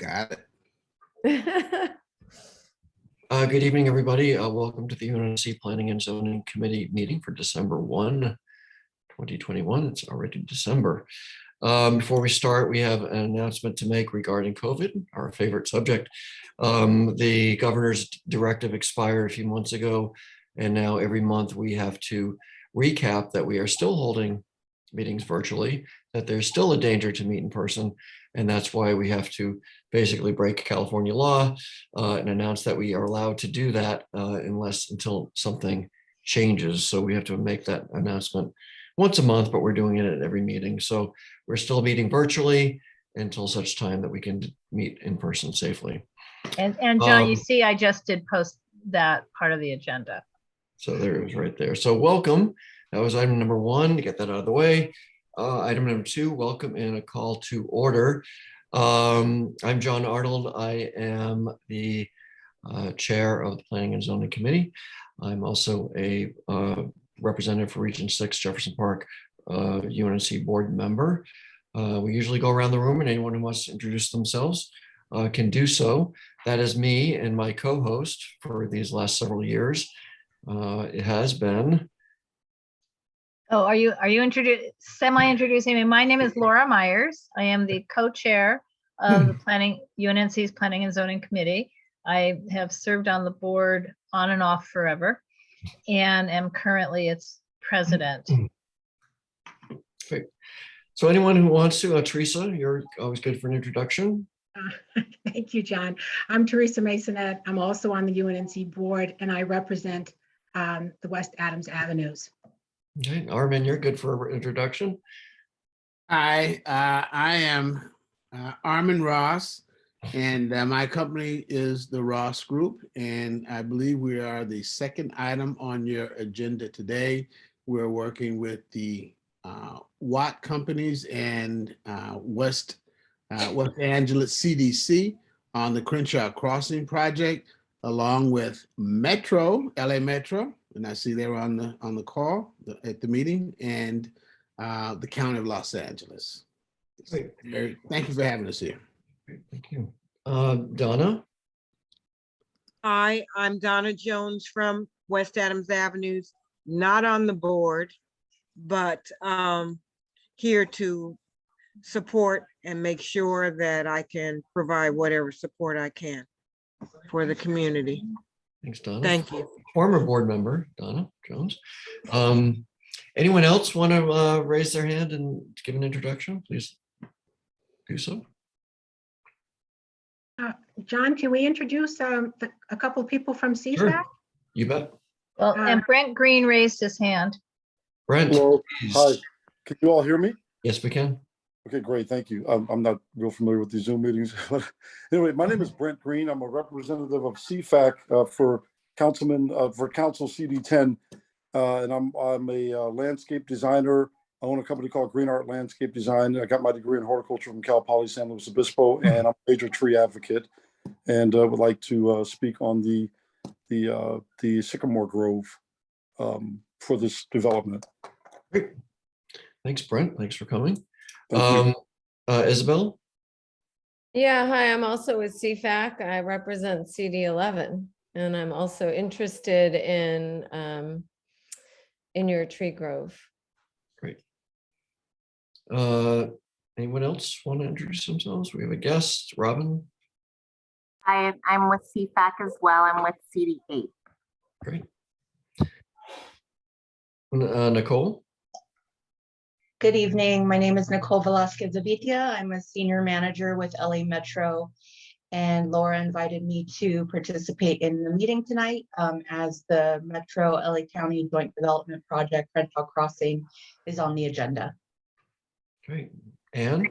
Got it. Good evening, everybody. Welcome to the UNNC Planning and Zoning Committee meeting for December 1, 2021. It's already December. Before we start, we have an announcement to make regarding COVID, our favorite subject. The governor's directive expired a few months ago, and now every month we have to recap that we are still holding meetings virtually, that there's still a danger to meet in person, and that's why we have to basically break California law and announce that we are allowed to do that until something changes. So we have to make that announcement once a month, but we're doing it at every meeting. So we're still meeting virtually until such time that we can meet in person safely. And John, you see, I just did post that part of the agenda. So there it is right there. So welcome. That was item number 1, to get that out of the way. Item number 2, welcome and a call to order. I'm John Arnold. I am the chair of the Planning and Zoning Committee. I'm also a representative for Region 6 Jefferson Park UNNC board member. We usually go around the room, and anyone who wants to introduce themselves can do so. That is me and my co-host for these last several years. It has been. Oh, are you semi-introducing me? My name is Laura Myers. I am the co-chair of the UNNC's Planning and Zoning Committee. I have served on the board on and off forever, and am currently its president. Great. So anyone who wants to, Teresa, you're always good for an introduction. Thank you, John. I'm Teresa Masonette. I'm also on the UNNC board, and I represent the West Adams Avenues. Okay, Armin, you're good for an introduction. I am Armin Ross, and my company is the Ross Group, and I believe we are the second item on your agenda today. We're working with the Watt companies and West Angeles CDC on the Crenshaw Crossing project, along with Metro, LA Metro, and I see they're on the call at the meeting, and the County of Los Angeles. Great. Thank you for having us here. Great, thank you. Donna? Hi, I'm Donna Jones from West Adams Avenues, not on the board, but here to support and make sure that I can provide whatever support I can for the community. Thanks, Donna. Thank you. Former board member, Donna Jones. Anyone else want to raise their hand and give an introduction? Please do so. John, can we introduce a couple of people from CFAC? Sure. You bet. Well, and Brent Green raised his hand. Brent. Hello. Please. Hi. Can you all hear me? Yes, we can. Okay, great. Thank you. I'm not real familiar with these Zoom meetings. But anyway, my name is Brent Green. I'm a representative of CFAC for Council CD10. And I'm a landscape designer. I own a company called Green Art Landscape Design. I got my degree in horticulture from Cal Poly San Luis Obispo, and I'm a major tree advocate, and would like to speak on the Sycamore Grove for this development. Great. Thanks, Brent. Thanks for coming. Thank you. Isabel? Yeah, hi, I'm also with CFAC. I represent CD11, and I'm also interested in your tree grove. Great. Anyone else want to introduce themselves? We have a guest, Robin. Hi, I'm with CFAC as well. I'm with CD8. Great. Nicole? Good evening. My name is Nicole Velasquez Avitia. I'm a senior manager with LA Metro, and Laura invited me to participate in the meeting tonight as the Metro LA County Joint Development Project Crenshaw Crossing is on the agenda. Great. Anne?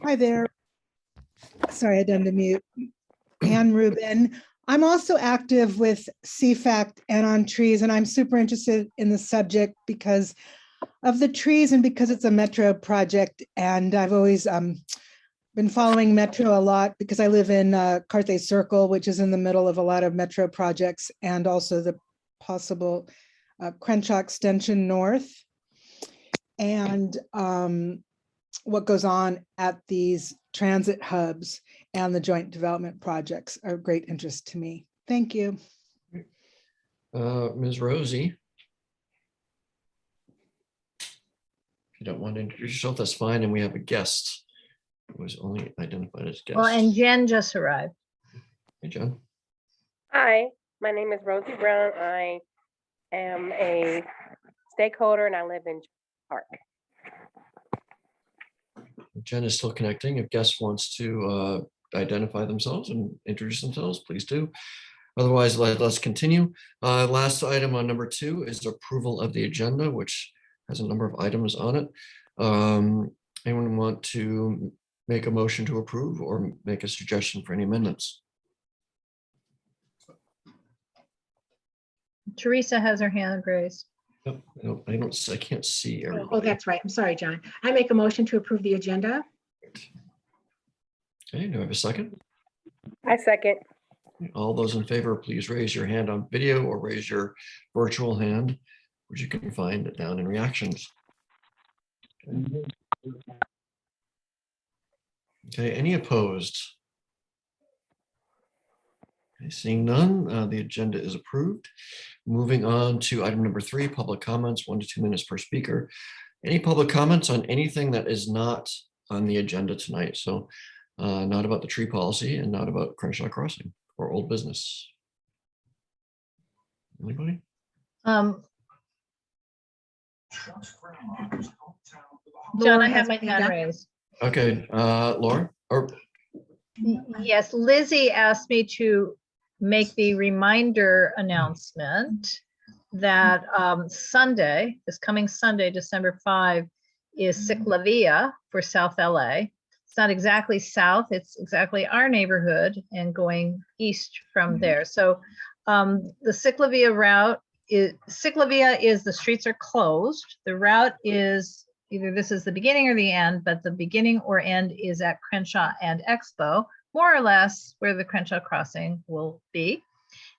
Hi there. Sorry, I had to mute. Anne Rubin. I'm also active with CFAC and on trees, and I'm super interested in the subject because of the trees and because it's a Metro project. And I've always been following Metro a lot because I live in Carthay Circle, which is in the middle of a lot of Metro projects, and also the possible Crenshaw Extension North. and what goes on at these transit hubs and the joint development projects are of great interest to me. Thank you. Ms. Rosie. If you don't want to introduce yourself, that's fine. And we have a guest who was only identified as guest. Well, and Jen just arrived. Hey, Jen. Hi, my name is Rosie Brown. I am a stakeholder and I live in Park. Jen is still connecting. If guest wants to identify themselves and introduce themselves, please do. Otherwise, let's continue. Last item on number 2 is approval of the agenda, which has a number of items on it. Anyone want to make a motion to approve or make a suggestion for any amendments? Teresa has her hand raised. No, I can't see everybody. Oh, that's right. I'm sorry, John. I make a motion to approve the agenda. Okay, do I have a second? I second. All those in favor, please raise your hand on video or raise your virtual hand, which you can find down in reactions. Okay, any opposed? Okay, seeing none, the agenda is approved. Moving on to item number 3, public comments, 1 to 2 minutes per speaker. Any public comments on anything that is not on the agenda tonight? So not about the tree policy and not about Crenshaw Crossing or old business. Anybody? John, Laura I have has my her hand hand up. raised. Okay, Laura, or Yes, Lizzie asked me to make the reminder announcement that Sunday, this coming Sunday, December 5, is Ciclavia for South LA. It's not exactly south, it's exactly our neighborhood and going east from there. So the Ciclavia route is the streets are closed. The route is either this is the beginning or the end, but the beginning or end is at Crenshaw and Expo, more or less where the Crenshaw Crossing will be.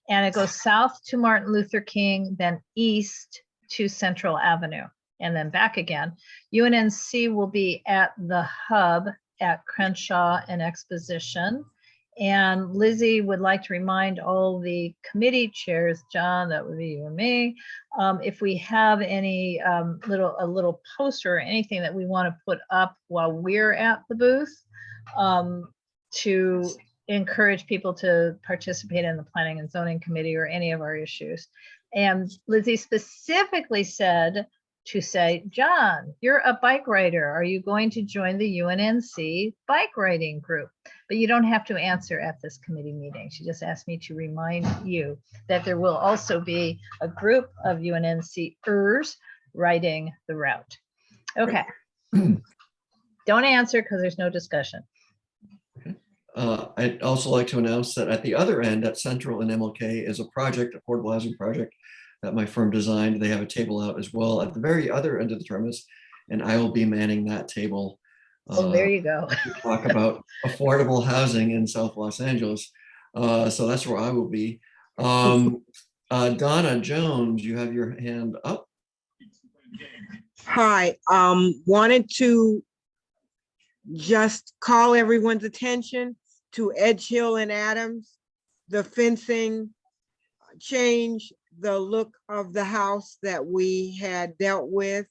And it goes south to Martin Luther King, then east to Central Avenue, and then back again. UNNC will be at the hub at Crenshaw and Exposition. And Lizzie would like to remind all the committee chairs, John, that would be you and me, if we have any a little poster or anything that we want to put up while we're at the booth to encourage people to participate in the Planning and Zoning Committee or any of our issues. And Lizzie specifically said to say, John, you're a bike rider. Are you going to join the UNNC bike riding group? But you don't have to answer at this committee meeting. She just asked me to remind you that there will also be a group of UNNCers riding the route. Okay. Don't answer because there's no discussion. I'd also like to announce that at the other end, at Central and MLK, is a project, a affordable housing project that my firm designed. They have a table out as well at the very other end of the terminus, and I will be manning that table. Oh, there you go. To talk about affordable housing in South Los Angeles. So that's where I will be. Donna Jones, you have your hand up. Hi, wanted to just call everyone's attention to Edge Hill and Adams. The fencing changed the look of the house that we had dealt with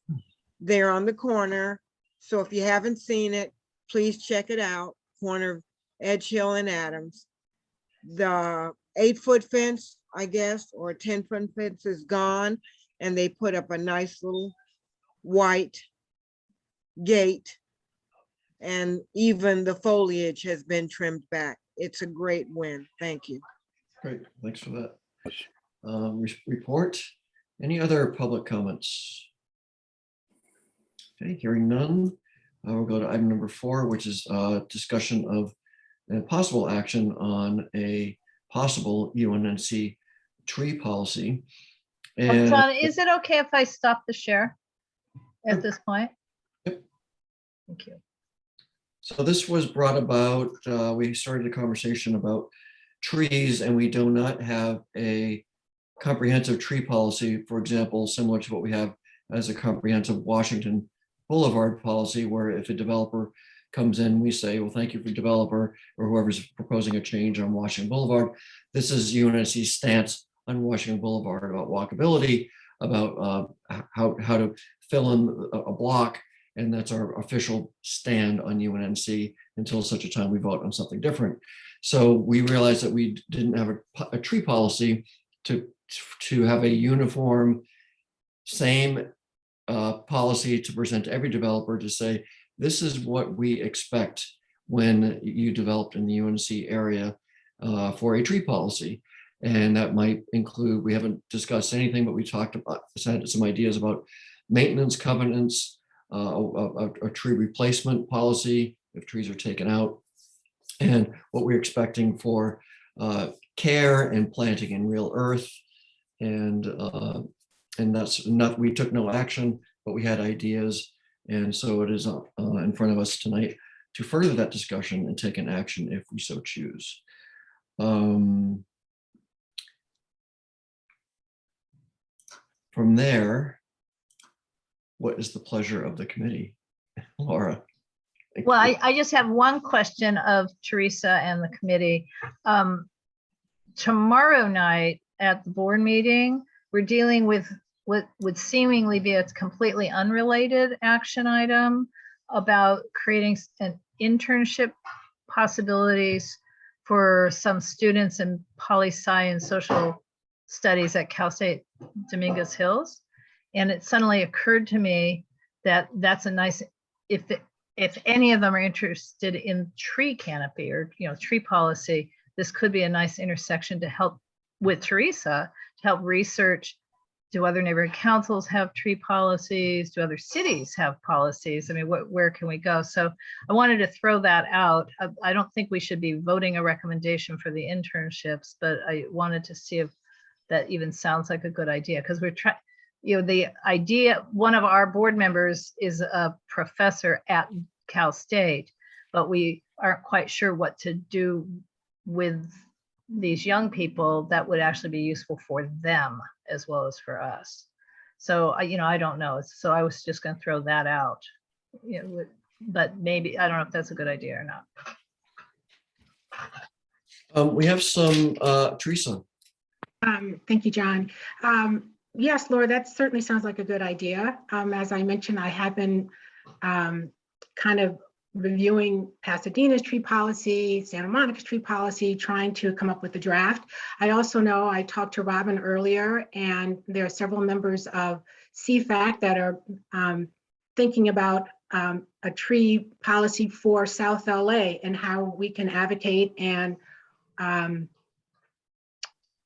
there on the corner. So if you haven't seen it, please check it out. Corner of Edge Hill and Adams. The 8-foot fence, I guess, or 10-foot fence is gone, and they put up a nice little white gate, and even the foliage has been trimmed back. It's a great win. Thank you. Great, thanks for that. Report. Any other public comments? Okay, hearing none, we'll go to item number 4, which is discussion of possible action on a possible UNNC tree policy. And John, is it okay if I stop the share at this point? Yep. Thank you. So this was brought about, we started a conversation about trees, and we do not have a comprehensive tree policy, for example, similar to what we have as a comprehensive Washington boulevard policy, where if a developer comes in, we say, well, thank you for developer, or whoever's proposing a change on Washington Boulevard. This is UNNC's stance on Washington Boulevard about walkability, about how to fill in a block. And that's our official stand on UNNC until such a time we vote on something different. So we realized that we didn't have a tree policy to have a uniform, same policy to present to every developer to say, this is what we expect when you developed in the UNC area for a tree policy. And that might include, we haven't discussed anything, but we talked about some ideas about maintenance covenants, a tree replacement policy if trees are taken out, and what we're expecting for care and planting in real earth. And that's not, we took no action, but we had ideas. And so it is in front of us tonight to further that discussion and take an action if we so choose. From there, what is the pleasure of the committee? Laura? Well, I just have one question of Teresa and the committee. Tomorrow night at the board meeting, we're dealing with what would seemingly be a completely unrelated action item about creating an internship possibilities for some students in poli-sci and social studies at Cal State Dominguez Hills. And it suddenly occurred to me that that's a nice, if any of them are interested in tree canopy or, tree policy, this could be a nice intersection to help with Teresa, to help research. Do other neighborhood councils have tree policies? Do other cities have policies? I mean, where can we go? So I wanted to throw that out. I don't think we should be voting a recommendation for the internships, but I wanted to see if that even sounds like a good idea, because we're trying, the idea, one of our board members is a professor at Cal State, but we aren't quite sure what to do with these young people that would actually be useful for them as well as for us. So, I don't know. So I was just going to throw that out, but maybe, I don't know if that's a good idea or not. We have some, Teresa. Thank you, John. Yes, Laura, that certainly sounds like a good idea. As I mentioned, I have been kind of reviewing Pasadena's tree policy, Santa Monica's tree policy, trying to come up with a draft. I also know I talked to Robin earlier, and there are several members of CFAC that are thinking about a tree policy for South LA and how we can advocate and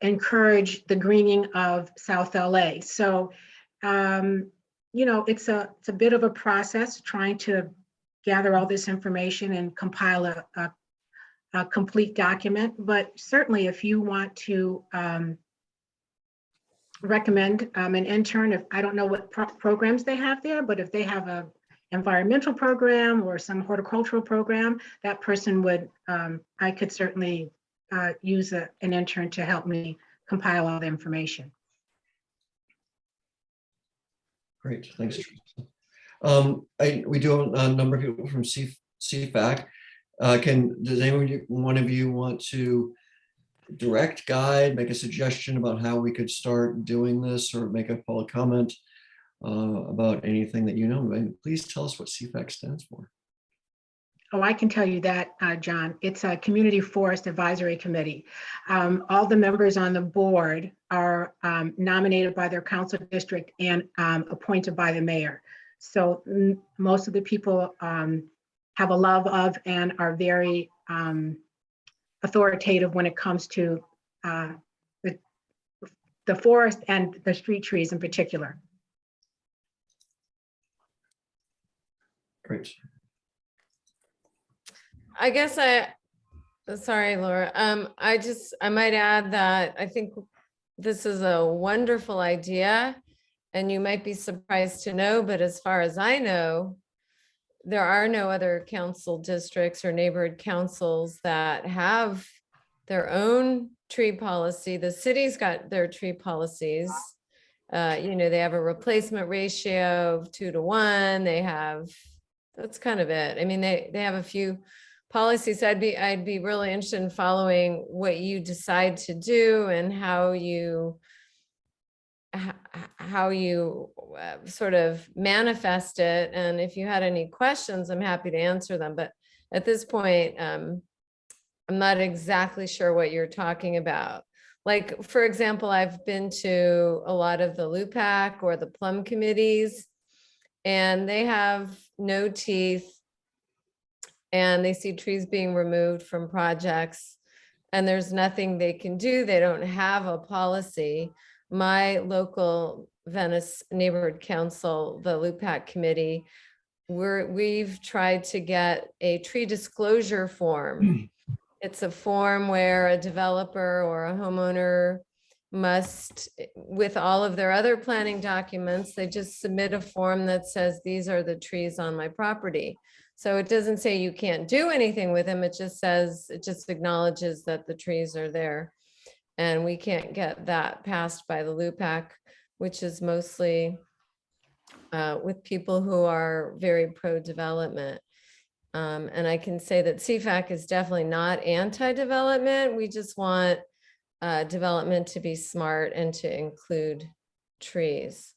encourage the greening of South LA. So, it's a bit of a process trying to gather all this information and compile a complete document. But certainly if you want to recommend an intern, if I don't know what programs they have there, but if they have a environmental program or some horticultural program, that person would, I could certainly use an intern to help me compile all the information. Great, thanks, Teresa. We do have a number of people from CFAC. Does one of you want to direct, guide, make a suggestion about how we could start doing this, or make a public comment about anything that you know? And please tell us what CFAC stands for. Oh, I can tell you that, John. It's a Community Forest Advisory Committee. All the members on the board are nominated by their council district and appointed by the mayor. So most of the people have a love of and are very authoritative when it comes to the forest and the street trees in particular. Great. I guess sorry, Laura. I might add that I think this is a wonderful idea, and you might be surprised to know, but as far as I know, there are no other council districts or neighborhood councils that have their own tree policy. The city's got their tree policies. they have a replacement ratio of 2 to 1. They have, that's kind of it. I mean, they have a few policies. I'd be really interested in following what you decide to do and how you sort of manifest it. And if you had any questions, I'm happy to answer them. But at this point, I'm not exactly sure what you're talking about. Like, for example, I've been to a lot of the LUPAC or the plum committees, and they have no teeth, and they see trees being removed from projects, and there's nothing they can do. They don't have a policy. My local Venice Neighborhood Council, the LUPAC committee, we've tried to get a tree disclosure form. It's a form where a developer or a homeowner must, with all of their other planning documents, they just submit a form that says, these are the trees on my property. So it doesn't say you can't do anything with them. It just says, it just acknowledges that the trees are there. And we can't get that passed by the LUPAC, which is mostly with people who are very pro-development. And I can say that CFAC is definitely not anti-development. We just want development to be smart and to include trees.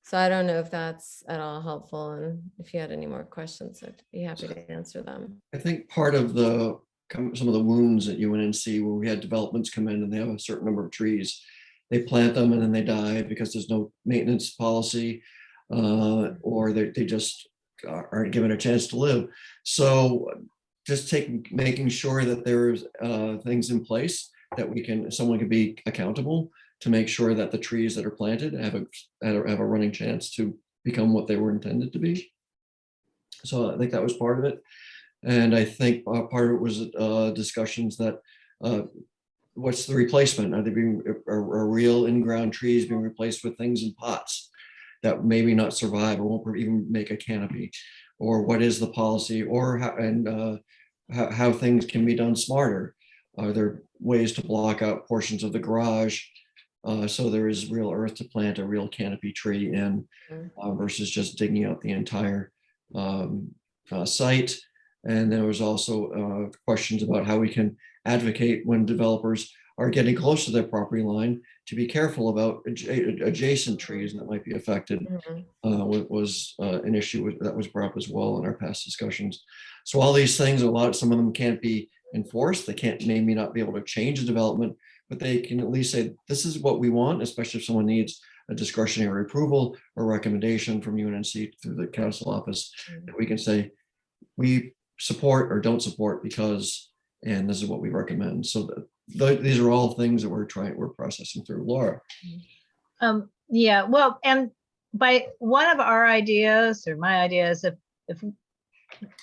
So I don't know if that's at all helpful. And if you had any more questions, I'd be happy to answer them. I think part of some of the wounds at UNNC, where we had developments come in and they have a certain number of trees, they plant them and then they die because there's no maintenance policy, or they just aren't given a chance to live. So just making sure that there's things in place that someone can be accountable to make sure that the trees that are planted have a running chance to become what they were intended to be. So I think that was part of it. And I think part of it was discussions that what's the replacement? Are real in-ground trees being replaced with things in pots that maybe not survive or won't even make a canopy? Or what is the policy, or how things can be done smarter? Are there ways to block out portions of the garage so there is real earth to plant a real canopy tree in, versus just digging out the entire site? And there was also questions about how we can advocate when developers are getting close to their property line to be careful about adjacent trees that might be affected. Was an issue that was brought up as well in our past discussions. So all these things, some of them can't be enforced. They can't maybe not be able to change the development, but they can at least say, this is what we want, especially if someone needs a discretionary approval or recommendation from UNNC through the council office, that we can say, we support or don't support because, and this is what we recommend. So these are all things that we're processing through. Laura. Yeah, well, and by one of our ideas or my ideas,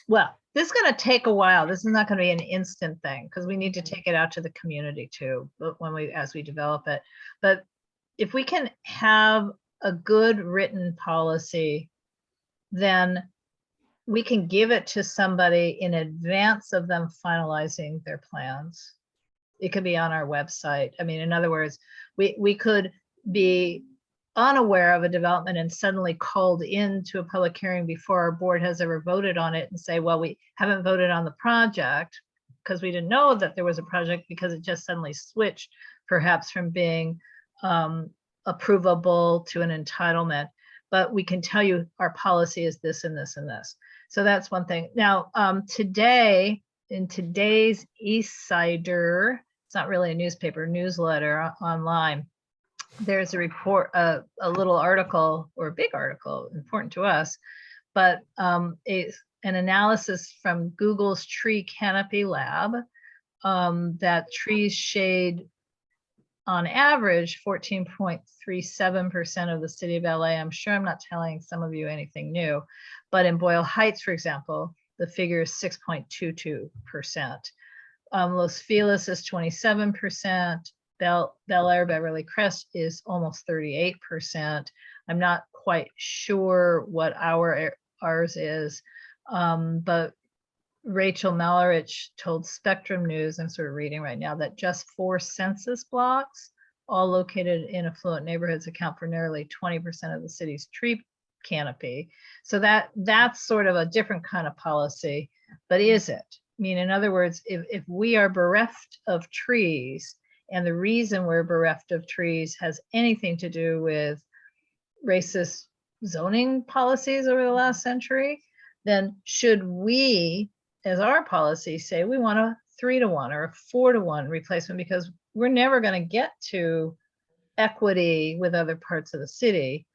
well, this is going to take a while. This is not going to be an instant thing because we need to take it out to the community too, but as we develop it. But if we can have a good written policy, then we can give it to somebody in advance of them finalizing their plans. It could be on our website. I mean, in other words, we could be unaware of a development and suddenly called into a public hearing before our board has ever voted on it and say, well, we haven't voted on the project because we didn't know that there was a project because it just suddenly switched perhaps from being approvable to an entitlement. But we can tell you our policy is this and this and this. So that's one thing. Now, today, in today's East Sider, it's not really a newsletter online, there's a report, a little article or a big article, important to us, but it's an analysis from Google's Tree Canopy Lab that trees shade on average 14.37% of the city of LA. I'm sure I'm not telling some of you anything new, but in Boyle Heights, for example, the figure is 6.22%. Los Feliz is 27%. Bel Air, Beverly Crest is almost 38%. I'm not quite sure what ours is, but Rachel Mallarich told Spectrum News, I'm sort of reading right now, that just 4 census blocks all located in affluent neighborhoods account for nearly 20% of the city's tree canopy. So that's sort of a different kind of policy, but is it? I mean, in other words, if we are bereft of trees, and the reason we're bereft of trees has anything to do with racist zoning policies over the last century, then should we, as our policy, say we want a 3-to-1 or a 4-to-1 replacement, because we're never going to get to equity with other parts of the city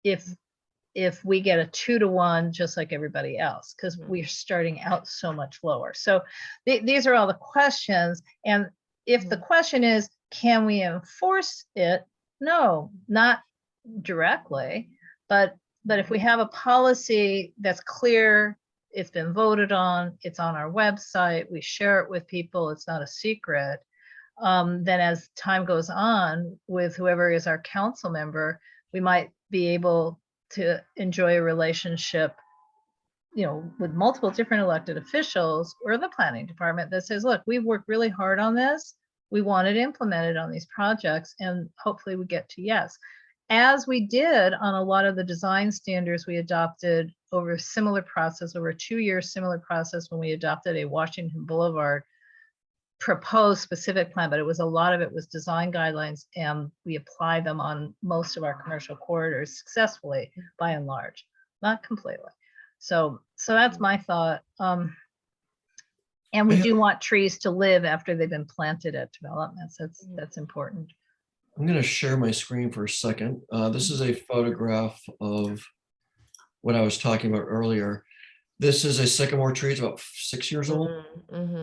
if we get a 2-to-1 just like everybody else, because we're starting out so much lower. So these are all the questions. And if the question is, can we enforce it? No, not directly, but if we have a policy that's clear, it's been voted on, it's on our website, we share it with people, it's not a secret, then as time goes on with whoever is our council member, we might be able to enjoy a relationship, with multiple different elected officials or the planning department that says, look, we've worked really hard on this. We want it implemented on these projects, and hopefully we get to yes. As we did on a lot of the design standards we adopted over a similar process, over a 2-year similar process when we adopted a Washington Boulevard proposed specific plan, but a lot of it was design guidelines, and we applied them on most of our commercial corridors successfully by and large, not completely. So that's my thought. And we do want trees to live after they've been planted at developments. That's important. I'm going to share my screen for a second. This is a photograph of what I was talking about earlier. This is a sycamore tree. It's about 6 years old.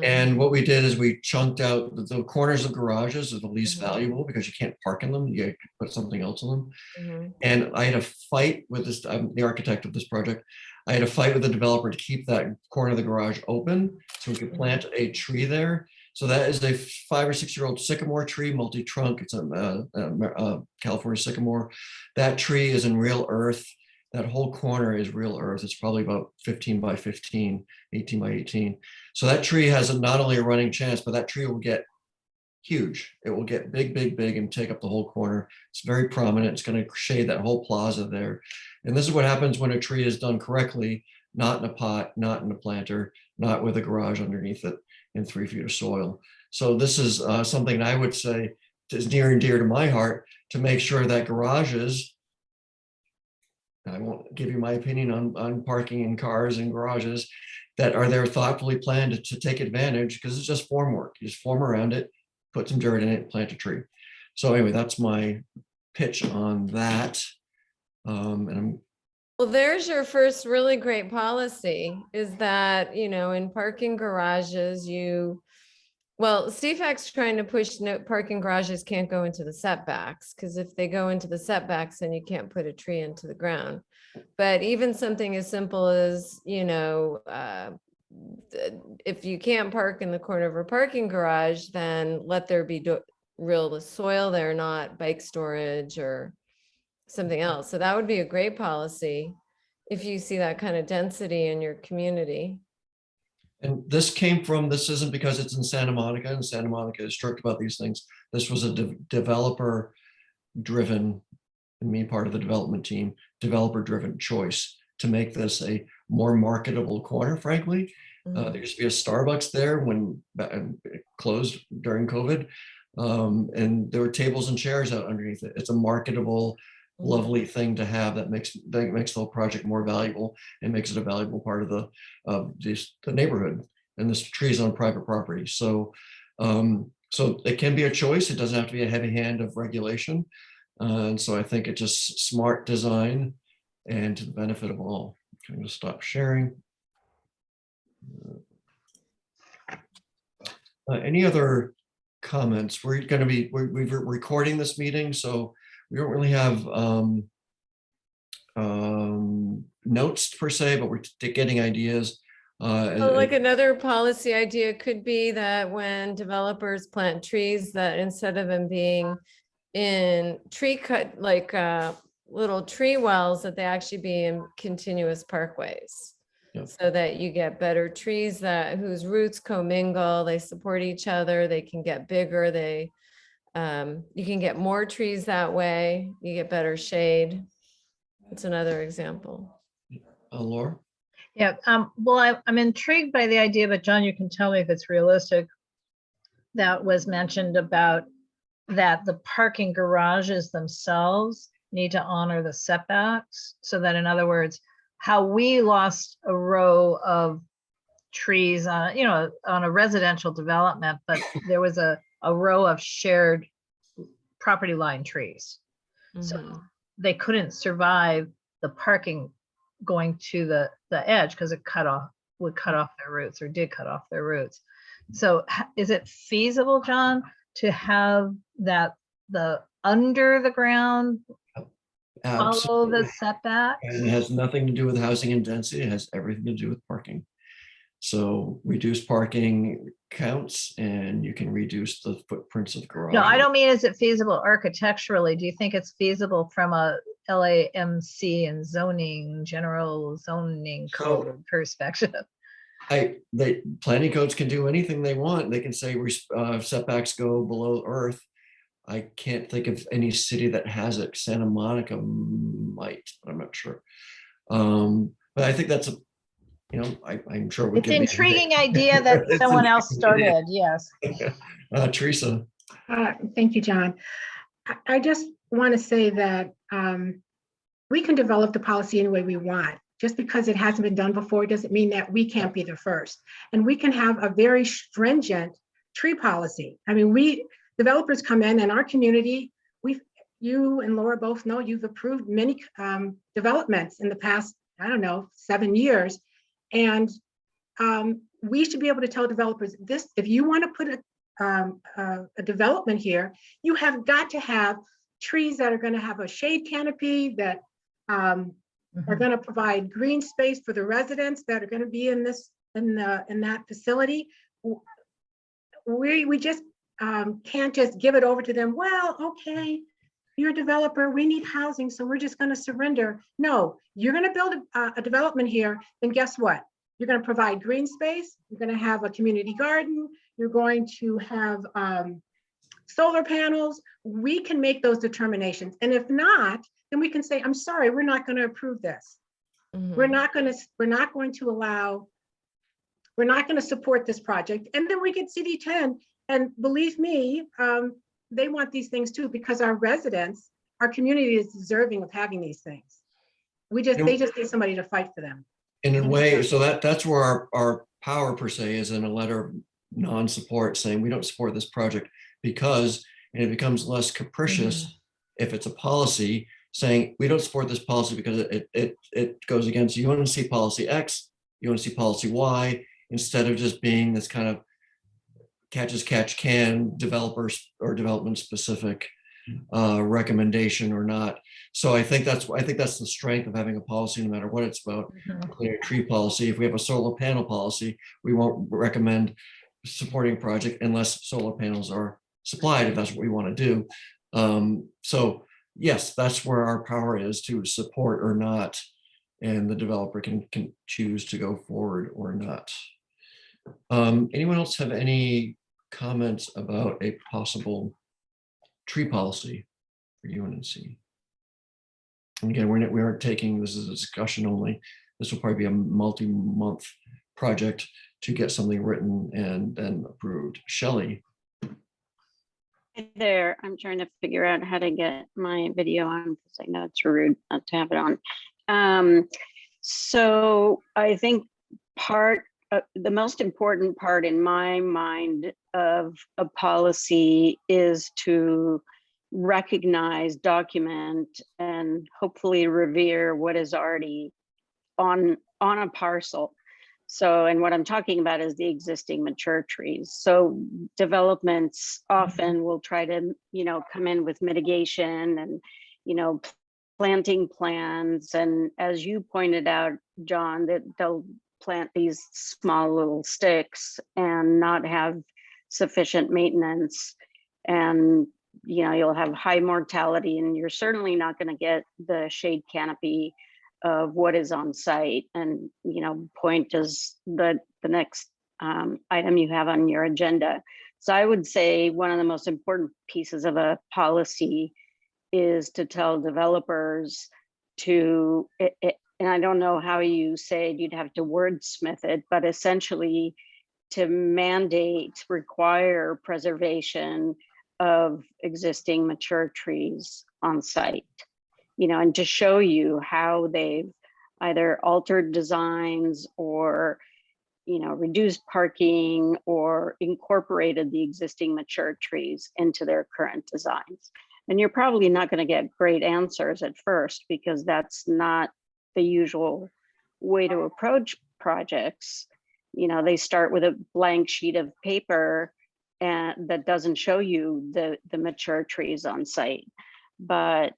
And what we did is we chunked out the corners of garages are the least valuable because you can't park in them. You have to put something else in them. And I had a fight with this. I'm the architect of this project. I had a fight with the developer to keep that corner of the garage open so we could plant a tree there. So that is a 5 or 6 year old sycamore tree, multi-trunk. It's a California sycamore. That tree is in real earth. That whole corner is real earth. It's probably about 15 by 15, 18 by 18. So that tree has not only a running chance, but that tree will get huge. It will get big, big, big and take up the whole corner. It's very prominent. It's going to shade that whole plaza there. And this is what happens when a tree is done correctly, not in a pot, not in a planter, not with a garage underneath it in 3 feet of soil. So this is something I would say is near and dear to my heart, to make sure that garages, I won't give you my opinion on parking in cars and garages, that are there thoughtfully planned to take advantage, because it's just form work. You just form around it, put some dirt in it, plant a tree. So anyway, that's my pitch on that. Well, there's your first really great policy, is that, in parking garages, CFAC's trying to push no parking garages can't go into the setbacks, because if they go into the setbacks, then you can't put a tree into the ground. But even something as simple as, if you can't park in the corner of a parking garage, then let there be real soil there, not bike storage or something else. So that would be a great policy if you see that kind of density in your community. And this isn't because it's in Santa Monica, and Santa Monica is strict about these things. This was a developer driven, and me part of the development team, developer driven choice to make this a more marketable corner, frankly. There used to be a Starbucks there when it closed during COVID. And there were tables and chairs out underneath it. It's a marketable, lovely thing to have that makes the whole project more valuable and makes it a valuable part of the neighborhood. And this tree is on private property. So it can be a choice. It doesn't have to be a heavy hand of regulation. And so I think it's just smart design and to the benefit of all. I'm going to stop sharing. Any other comments? We're recording this meeting, so we don't really have notes per se, but we're getting ideas. Like another policy idea could be that when developers plant trees, that instead of them being in tree cut, like little tree wells, that they actually be in continuous parkways. Yep. So that you get better trees whose roots commingle, they support each other, they can get bigger, they You can get more trees that way. You get better shade. It's another example. Laura? Yeah, well, I'm intrigued by the idea, but John, you can tell me if it's realistic. That was mentioned about that the parking garages themselves need to honor the setbacks. So that, in other words, how we lost a row of trees on, on a residential development, but there was a row of shared property line trees. So Mhm. they couldn't survive the parking going to the edge because it would cut off their roots, or did cut off their roots. So is it feasible, John, to have that the under the ground follow Absolutely. the setbacks? And it has nothing to do with housing and density. It has everything to do with parking. So reduce parking counts and you can reduce the footprints of garages. No, I don't mean is it feasible architecturally? Do you think it's feasible from a LAMC and general zoning code perspective? The planning codes can do anything they want. They can say setbacks go below earth. I can't think of any city that has it. Santa Monica might, I'm not sure. But I think that's I'm sure it would It's an give me intriguing idea that It's someone an else intriguing started, yes. Teresa. Thank you, John. I just want to say that we can develop the policy any way we want. Just because it hasn't been done before doesn't mean that we can't be the first. And we can have a very stringent tree policy. I mean, developers come in our community, you and Laura both know you've approved many developments in the past, 7 years. And we should be able to tell developers this: if you want to put a development here, you have got to have trees that are going to have a shade canopy, that are going to provide green space for the residents that are going to be in that facility. We just can't just give it over to them. Well, okay, you're a developer, we need housing, so we're just going to surrender. No, you're going to build a development here, then guess what? You're going to provide green space, you're going to have a community garden, you're going to have solar panels. We can make those determinations. And if not, then we can say, I'm sorry, we're not going to approve this. We're not going to support this project. And then we get CD10. And believe me, they want these things too, because our residents, our community is deserving of having these things. They just need somebody to fight for them. In a way, so that's where our power per se is in a letter of non-support saying we don't support this project because, and it becomes less capricious if it's a policy saying we don't support this policy because it goes against UNNC policy X, UNNC policy Y, instead of just being this kind of catch as catch can, developers or development specific recommendation or not. So I think that's the strength of having a policy, no matter what it's about. Clear tree policy. If we have a solar panel policy, we won't recommend supporting a project unless solar panels are supplied, if that's what we want to do. So yes, that's where our power is to support or not, and the developer can choose to go forward or not. Anyone else have any comments about a possible tree policy for UNNC? And again, we aren't taking this as a discussion only. This will probably be a multi-month project to get something written and then approved. Shelley. Hey there, I'm trying to figure out how to get my video on because I know it's rude not to have it on. So I think the most important part in my mind of a policy is to recognize, document, and hopefully revere what is already on a parcel. So, and what I'm talking about is the existing mature trees. So developments often will try to, come in with mitigation and, planting plans. And as you pointed out, John, that they'll plant these small little sticks and not have sufficient maintenance. And, you'll have high mortality, and you're certainly not going to get the shade canopy of what is on site. And, point is the next item you have on your agenda. So I would say one of the most important pieces of a policy is to tell developers to, and I don't know how you say it, you'd have to wordsmith it, but essentially to mandate, require preservation of existing mature trees on site, and to show you how they've either altered designs or reduced parking or incorporated the existing mature trees into their current designs. And you're probably not going to get great answers at first because that's not the usual way to approach projects. They start with a blank sheet of paper and that doesn't show you the mature trees on site. But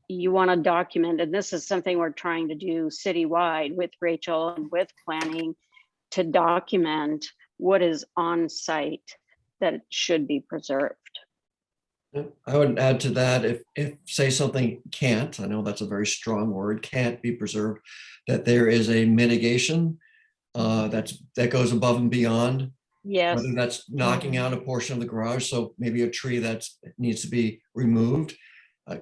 you want to document, and this is something we're trying to do citywide with Rachel and with planning, to document what is on site that should be preserved. I would add to that, if say something can't, I know that's a very strong word, can't be preserved, that there is a mitigation that goes above and beyond. Yes. Whether that's knocking out a portion of the garage, so maybe a tree that needs to be removed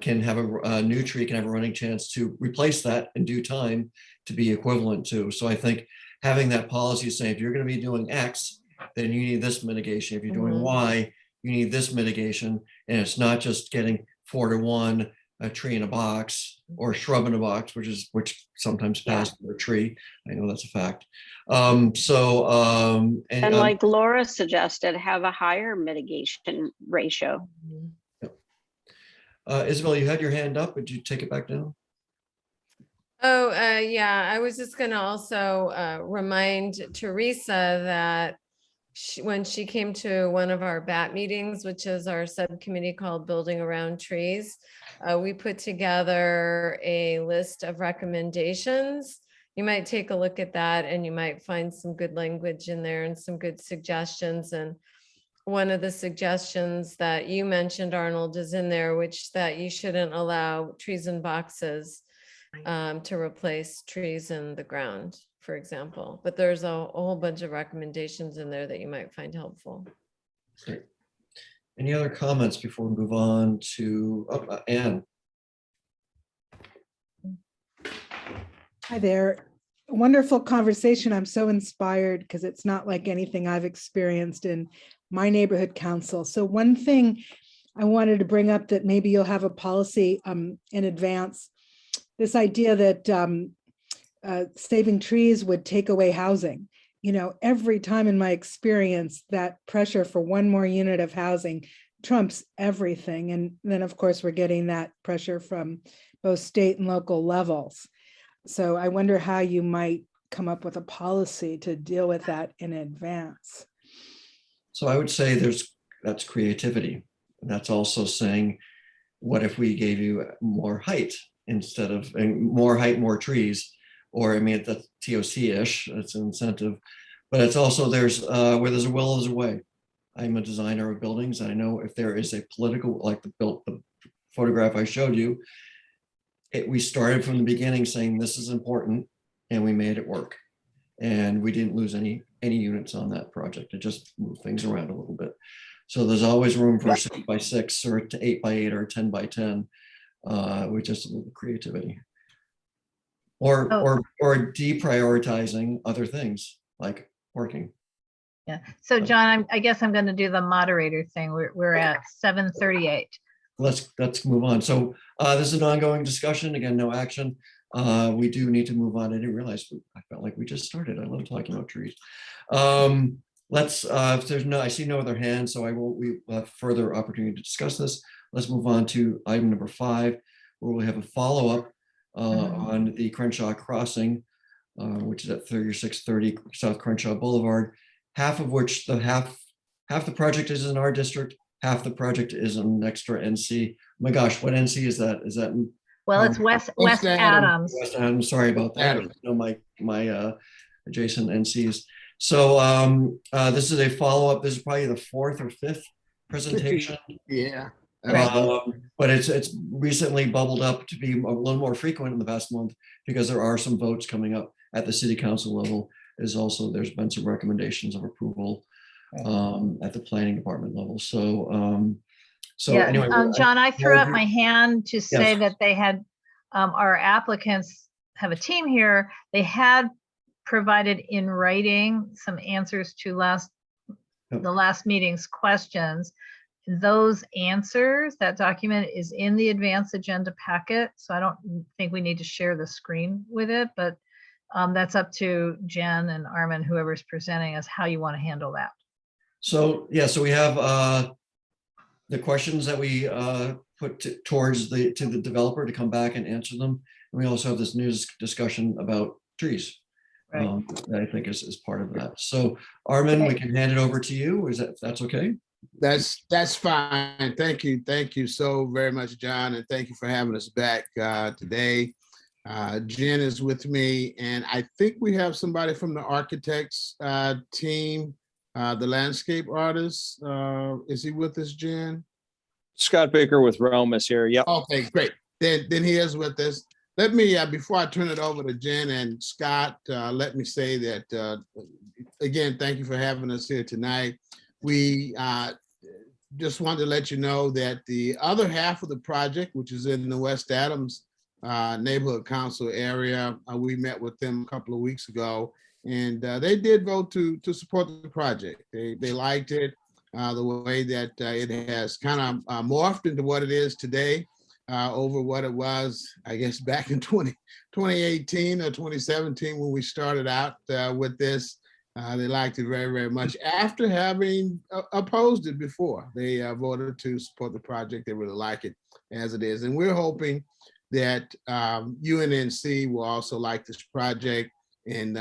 can have a new tree can have a running chance to replace that in due time to be equivalent to. So I think having that policy saying, if you're going to be doing X, then you need this mitigation. If you're doing Y, you need this mitigation. And it's not just getting 4-to-1, a tree in a box or a shrub in a box, which sometimes passes for a tree. I know that's a fact. And like Laura suggested, have a higher mitigation ratio. Isabel, you had your hand up. Would you take it back down? Oh, yeah, I was just going to also remind Teresa that when she came to one of our BAT meetings, which is our subcommittee called Building Around Trees, we put together a list of recommendations. You might take a look at that and you might find some good language in there and some good suggestions. And one of the suggestions that you mentioned, Arnold, is in there, which that you shouldn't allow trees in boxes to replace trees in the ground, for example. But there's a whole bunch of recommendations in there that you might find helpful. Okay. Any other comments before we move on to Anne? Hi there. Wonderful conversation. I'm so inspired because it's not like anything I've experienced in my neighborhood council. So one thing I wanted to bring up that maybe you'll have a policy in advance, this idea that saving trees would take away housing. Every time in my experience, that pressure for one more unit of housing trumps everything. And then of course, we're getting that pressure from both state and local levels. So I wonder how you might come up with a policy to deal with that in advance. So I would say that's creativity. That's also saying, what if we gave you more height instead of more height, more trees? Or that's TOC-ish, it's an incentive. But it's also where there's a will, there's a way. I'm a designer of buildings. And I know if there is a political, like the photograph I showed you, we started from the beginning saying this is important and we made it work. And we didn't lose any units on that project. It just moved things around a little bit. So there's always room for 6x6 or 8x8 or 10x10 with just a little creativity. Or deprioritizing other things like parking. Yeah. So John, I guess I'm going to do the moderator thing. We're at 7:38. Let's move on. So this is an ongoing discussion. Again, no action. We do need to move on. I didn't realize I felt like we just started. I love talking about trees. If there's I see no other hands, so we will have further opportunity to discuss this. Let's move on to item number 5, where we have a follow-up on the Crenshaw Crossing, which is at 3630 South Crenshaw Boulevard. Half of which half the project is in our district, half the project is in extra NC. Oh my gosh, what NC is that? Is that well, it's West Adams. West Adams. Sorry about that. Adams. I know my adjacent NCs. So this is a follow-up. This is probably the 4th or 5th presentation. Yeah. But it's recently bubbled up to be a little more frequent in the past month because there are some votes coming up at the city council level. There's been some recommendations of approval at the planning department level. So, Yeah, anyway. John, I threw up my hand to say Yes. that they had, our applicants have a team here. They had provided in writing some answers to the last meeting's questions. Those answers, that document is in the advanced agenda packet, so I don't think we need to share the screen with it, but that's up to Jen and Armin, whoever's presenting us, how you want to handle that. So, yeah, so we have the questions that we put towards the developer to come back and answer them. And we also have this news discussion about trees. Right. That I think is part of that. So Armin, we can hand it over to you. That's okay? That's fine. Thank you so very much, John, and thank you for having us back today. Jen is with me, and I think we have somebody from the architects team, the landscape artist. Is he with us, Jen? Scott Baker with Rome is here. Yep. Okay, great. Then he is with us. Let me, before I turn it over to Jen and Scott, let me say that, again, thank you for having us here tonight. We just wanted to let you know that the other half of the project, which is in the West Adams Neighborhood Council area, we met with them a couple of weeks ago, and they did vote to support the project. They liked it, the way that it has kind of morphed into what it is today. Over what it was, I guess, back in 2018 or 2017 when we started out with this. They liked it very, very much after having opposed it before. They voted to support the project. They really like it as it is. And we're hoping that UNNC will also like this project and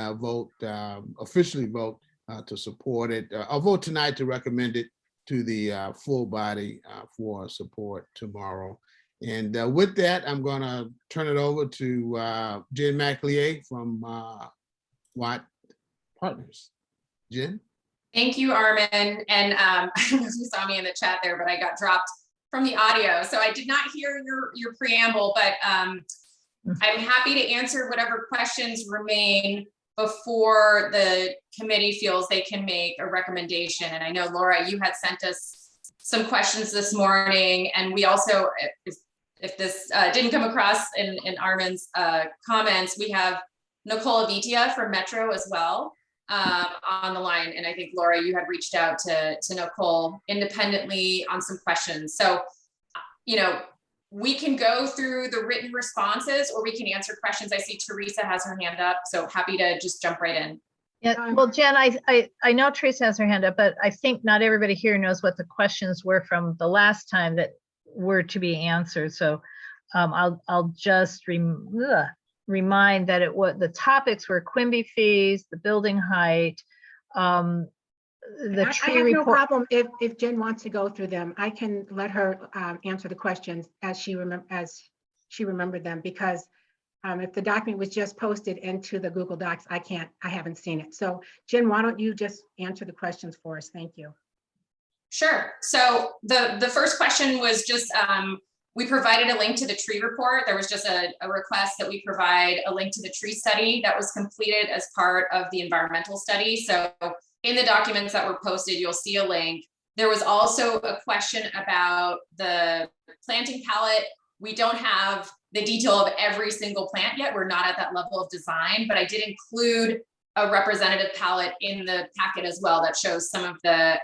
officially vote to support it. I'll vote tonight to recommend it to the full body for support tomorrow. And with that, I'm going to turn it over to Jen McLeay from Watt Partners. Jen? Thank you, Armin. And I don't know if you saw me in the chat there, but I got dropped from the audio. So I did not hear your preamble, but I'm happy to answer whatever questions remain before the committee feels they can make a recommendation. And I know, Laura, you had sent us some questions this morning, and we also, if this didn't come across in Armin's comments, we have Nicole Avitia from Metro as well on the line. And I think, Laura, you had reached out to Nicole independently on some questions. So, we can go through the written responses or we can answer questions. I see Teresa has her hand up, so happy to just jump right in. Yeah, well, Jen, I know Teresa has her hand up, but I think not everybody here knows what the questions were from the last time that were to be answered. So I'll just remind that the topics were Quimby fees, the building height, the tree I have report. no problem if Jen wants to go through them. I can let her answer the questions as she remembered them, because if the document was just posted into the Google Docs, I haven't seen it. So Jen, why don't you just answer the questions for us? Thank you. Sure. So the first question was just, we provided a link to the tree report. There was just a request that we provide a link to the tree study that was completed as part of the environmental study. So in the documents that were posted, you'll see a link. There was also a question about the planting palette. We don't have the detail of every single plant yet. We're not at that level of design, but I did include a representative palette in the packet as well that shows some of the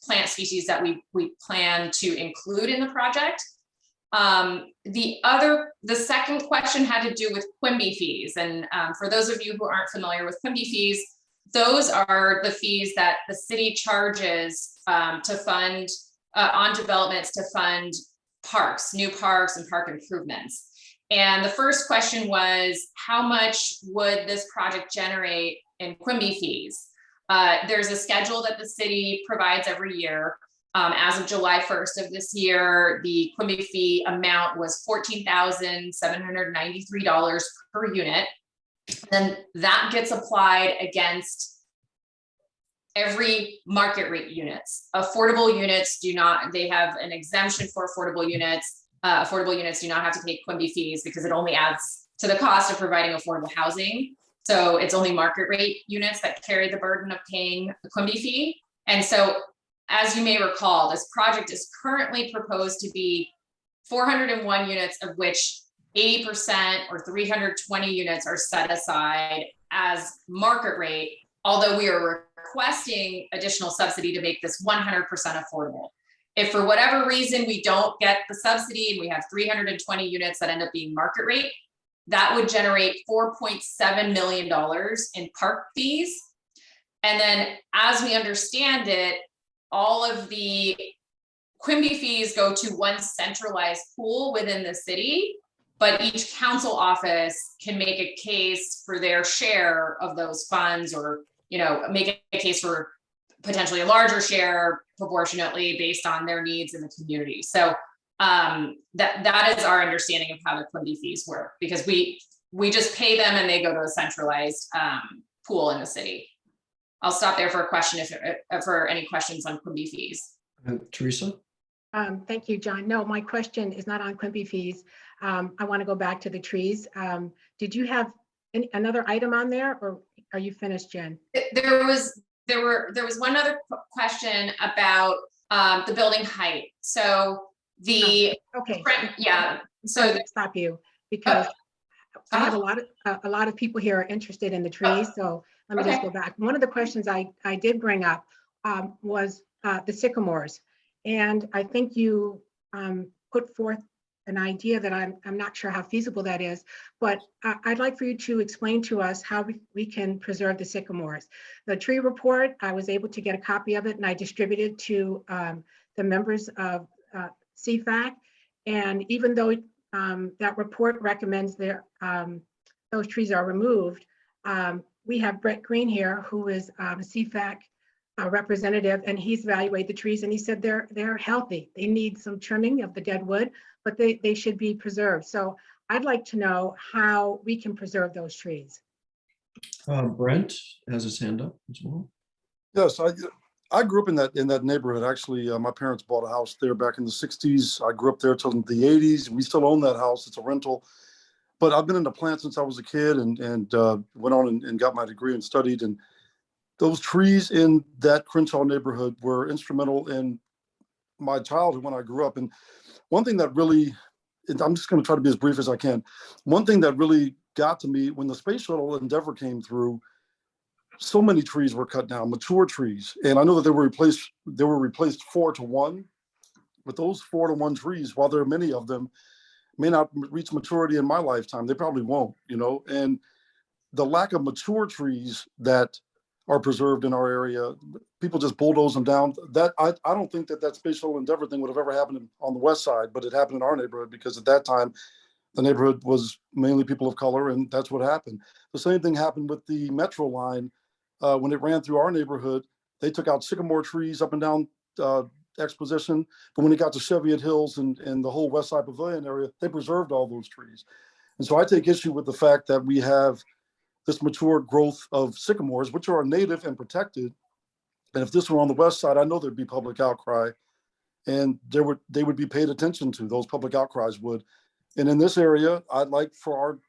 plant species that we plan to include in the project. The second question had to do with Quimby fees. And for those of you who aren't familiar with Quimby fees, those are the fees that the city charges to fund on developments to fund parks, new parks and park improvements. And the first question was, how much would this project generate in Quimby fees? There's a schedule that the city provides every year. As of July 1st of this year, the Quimby fee amount was $14,793 per unit. Then that gets applied against every market rate units. Affordable units do not, they have an exemption for affordable units. Affordable units do not have to pay Quimby fees because it only adds to the cost of providing affordable housing. So it's only market rate units that carry the burden of paying the Quimby fee. And so, as you may recall, this project is currently proposed to be 401 units, of which 80% or 320 units are set aside as market rate, although we are requesting additional subsidy to make this 100% affordable. If for whatever reason we don't get the subsidy and we have 320 units that end up being market rate, that would generate $4.7 million in park fees. And then, as we understand it, all of the Quimby fees go to one centralized pool within the city, but each council office can make a case for their share of those funds, or, you know, make a case for potentially a larger share proportionately based on their needs in the community. So that is our understanding of how the Quimby fees work, because we just pay them and they go to a centralized pool in the city. I'll stop there for a question for any questions on Quimby fees. Teresa? Thank you, John. No, my question is not on Quimby fees. I want to go back to the trees. Did you have another item on there, or are you finished, Jen? There was one other question about the building height. So the okay, yeah. So stop you, because I have a lot of people here are interested in the trees. So let me just go back. One of the questions I did bring up was the sycamores. And I think you put forth an idea that I'm not sure how feasible that is, but I'd like for you to explain to us how we can preserve the sycamores. The tree report, I was able to get a copy of it and I distributed to the members of CFAC. And even though that report recommends that those trees are removed, we have Brett Green here, who is a CFAC representative, and he's evaluated the trees and he said they're healthy. They need some trimming of the dead wood, but they should be preserved. So I'd like to know how we can preserve those trees. Brent has his hand up as well. Yes, I grew up in that neighborhood. Actually, my parents bought a house there back in the 60s. I grew up there till the 80s. We still own that house. It's a rental. But I've been into plants since I was a kid, and went on and got my degree and studied. And those trees in that Crenshaw neighborhood were instrumental in my childhood when I grew up. And one thing that really, I'm just going to try to be as brief as I can. One thing that really got to me when the Space Shuttle Endeavour came through, so many trees were cut down, mature trees. And I know that they were replaced 4-to-1, but those 4-to-1 trees, while there are many of them, may not reach maturity in my lifetime. They probably won't, you know, and the lack of mature trees that are preserved in our area, people just bulldoze them down. That I don't think that Space Shuttle Endeavour thing would have ever happened on the west side, but it happened in our neighborhood because at that time, the neighborhood was mainly people of color, and that's what happened. The same thing happened with the Metro line. When it ran through our neighborhood, they took out sycamore trees up and down Exposition, but when it got to Cheviot Hills and the whole West Side Pavilion area, they preserved all those trees. And so I take issue with the fact that we have this mature growth of sycamores, which are native and protected. And if this were on the west side, I know there'd be public outcry, and they would be paid attention to. Those public outcries would. And in this area, I'd like for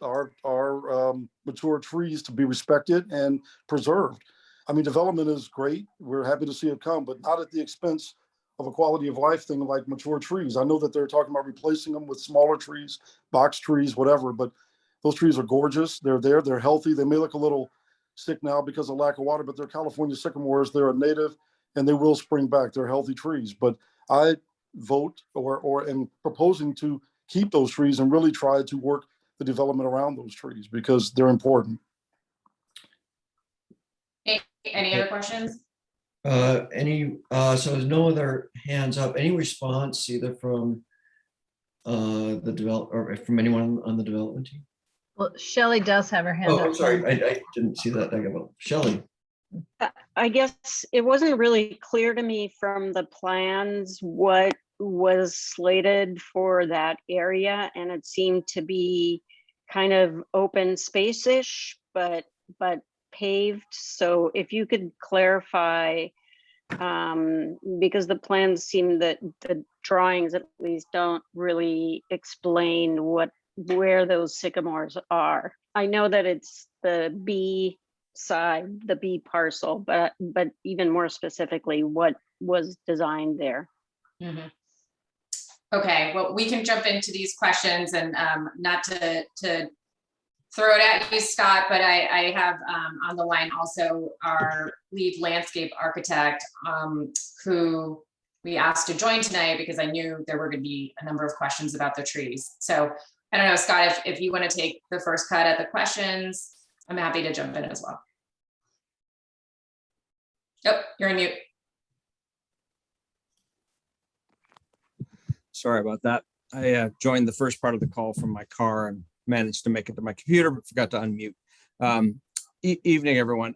our mature trees to be respected and preserved. I mean, development is great. We're happy to see it come, but not at the expense of a quality of life thing like mature trees. I know that they're talking about replacing them with smaller trees, box trees, whatever, but those trees are gorgeous. They're there, they're healthy. They may look a little sick now because of lack of water, but they're California sycamores. They're a native and they will spring back. They're healthy trees. But I vote or am proposing to keep those trees and really try to work the development around those trees because they're important. Any other questions? So there's no other hands up. Any response either from the developer or from anyone on the development team? Well, Shelley does have her hand up. Oh, I'm sorry. I didn't see that. Shelley. I guess it wasn't really clear to me from the plans what was slated for that area, and it seemed to be kind of open space-ish, but paved. So if you could clarify, because the plans seem that the drawings at least don't really explain where those sycamores are. I know that it's the B side, the B parcel, but even more specifically, what was designed there? Mhm. Okay, well, we can jump into these questions and not to throw it at you, Scott, but I have on the line also our lead landscape architect who we asked to join tonight because I knew there were going to be a number of questions about the trees. So I don't know, Scott, if you want to take the first cut at the questions, I'm happy to jump in as well. Yep, you're on mute. Sorry about that. I joined the first part of the call from my car and managed to make it to my computer, but forgot to unmute. Evening, everyone.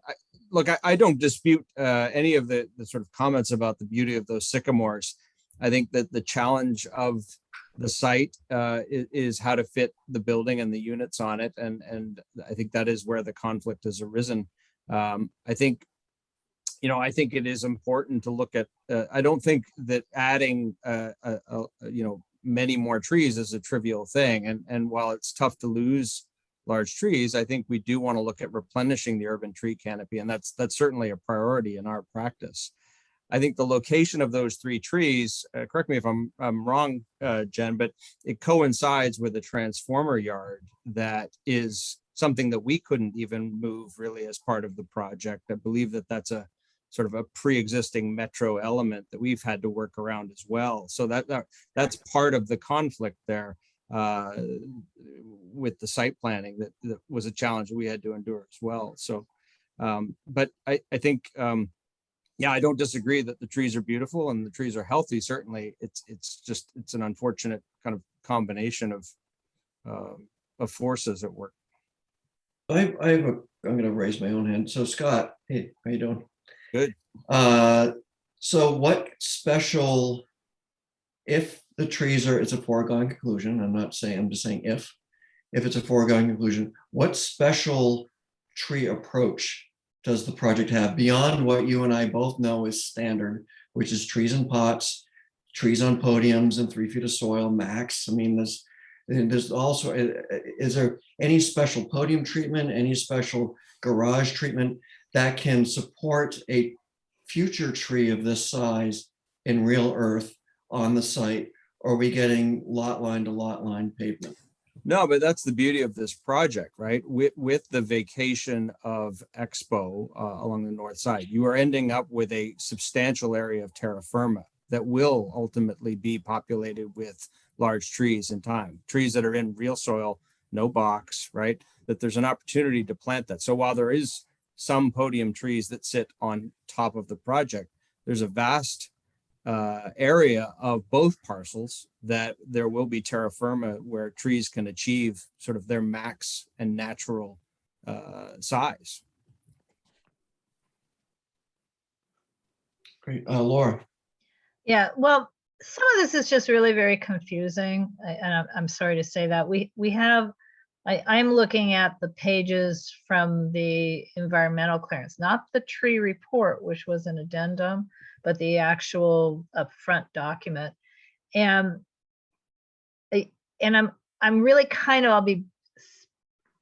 Look, I don't dispute any of the sort of comments about the beauty of those sycamores. I think that the challenge of the site is how to fit the building and the units on it. And I think that is where the conflict has arisen. I think it is important to look at, I don't think that adding, many more trees is a trivial thing. And while it's tough to lose large trees, I think we do want to look at replenishing the urban tree canopy. And that's certainly a priority in our practice. I think the location of those 3 trees, correct me if I'm wrong, Jen, but it coincides with a transformer yard that is something that we couldn't even move really as part of the project. I believe that that's a sort of a pre-existing metro element that we've had to work around as well. So that's part of the conflict there with the site planning that was a challenge we had to endure as well. So, but I think, I don't disagree that the trees are beautiful and the trees are healthy. Certainly, it's an unfortunate kind of combination of forces at work. I'm going to raise my own hand. So Scott, hey, how you doing? Good. So what special, if the trees are, it's a foregone conclusion, I'm just saying if it's a foregone conclusion, what special tree approach does the project have beyond what you and I both know is standard, which is trees in pots, trees on podiums and 3 feet of soil max? I mean, there's also, is there any special podium treatment, any special garage treatment that can support a future tree of this size in real earth on the site? Or are we getting lot line to lot line pavement? No, but that's the beauty of this project, right? With the vacation of Expo along the north side, you are ending up with a substantial area of terra firma that will ultimately be populated with large trees in time. Trees that are in real soil, no box, right? That there's an opportunity to plant that. So while there is some podium trees that sit on top of the project, there's a vast area of both parcels that there will be terra firma where trees can achieve sort of their max and natural size. Great. Laura. Yeah, well, some of this is just really very confusing. And I'm sorry to say that. We have, I'm looking at the pages from the environmental clearance, not the tree report, which was an addendum, but the actual upfront document. And I'm really kind of, I'll be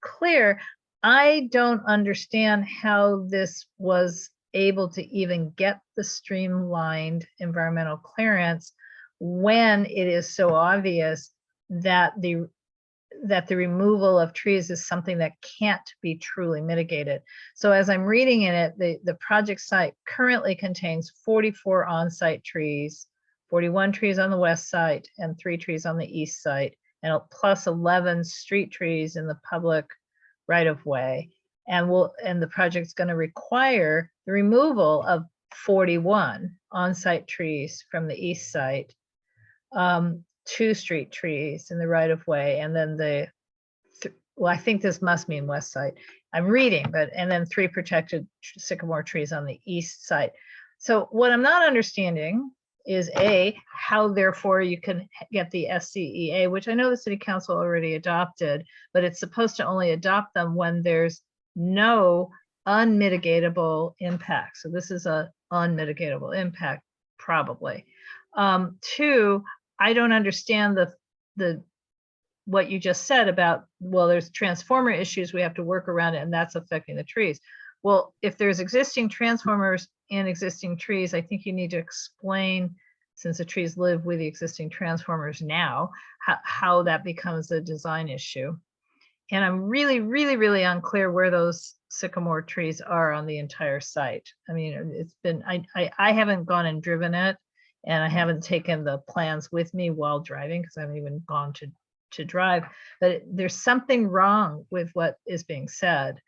clear, I don't understand how this was able to even get the streamlined environmental clearance when it is so obvious that the removal of trees is something that can't be truly mitigated. So as I'm reading in it, the project site currently contains 44 on-site trees, 41 trees on the west side and 3 trees on the east side, and plus 11 street trees in the public right-of-way. And the project's going to require the removal of 41 on-site trees from the east side, 2 street trees in the right-of-way, and then well, I think this must mean west side. I'm reading, and then 3 protected sycamore trees on the east side. So what I'm not understanding is how therefore you can get the SCEA, which I know the city council already adopted, but it's supposed to only adopt them when there's no unmitigatable impact. So this is a unmitigatable impact, probably. 2, I don't understand what you just said about, well, there's transformer issues, we have to work around it, and that's affecting the trees. well, if there's existing transformers and existing trees, I think you need to explain, since the trees live with the existing transformers now, how that becomes a design issue. And I'm really, really, really unclear where those sycamore trees are on the entire site. I mean, it's been, I haven't gone and driven it, and I haven't taken the plans with me while driving because I haven't even gone to drive. But there's something wrong with what is being said.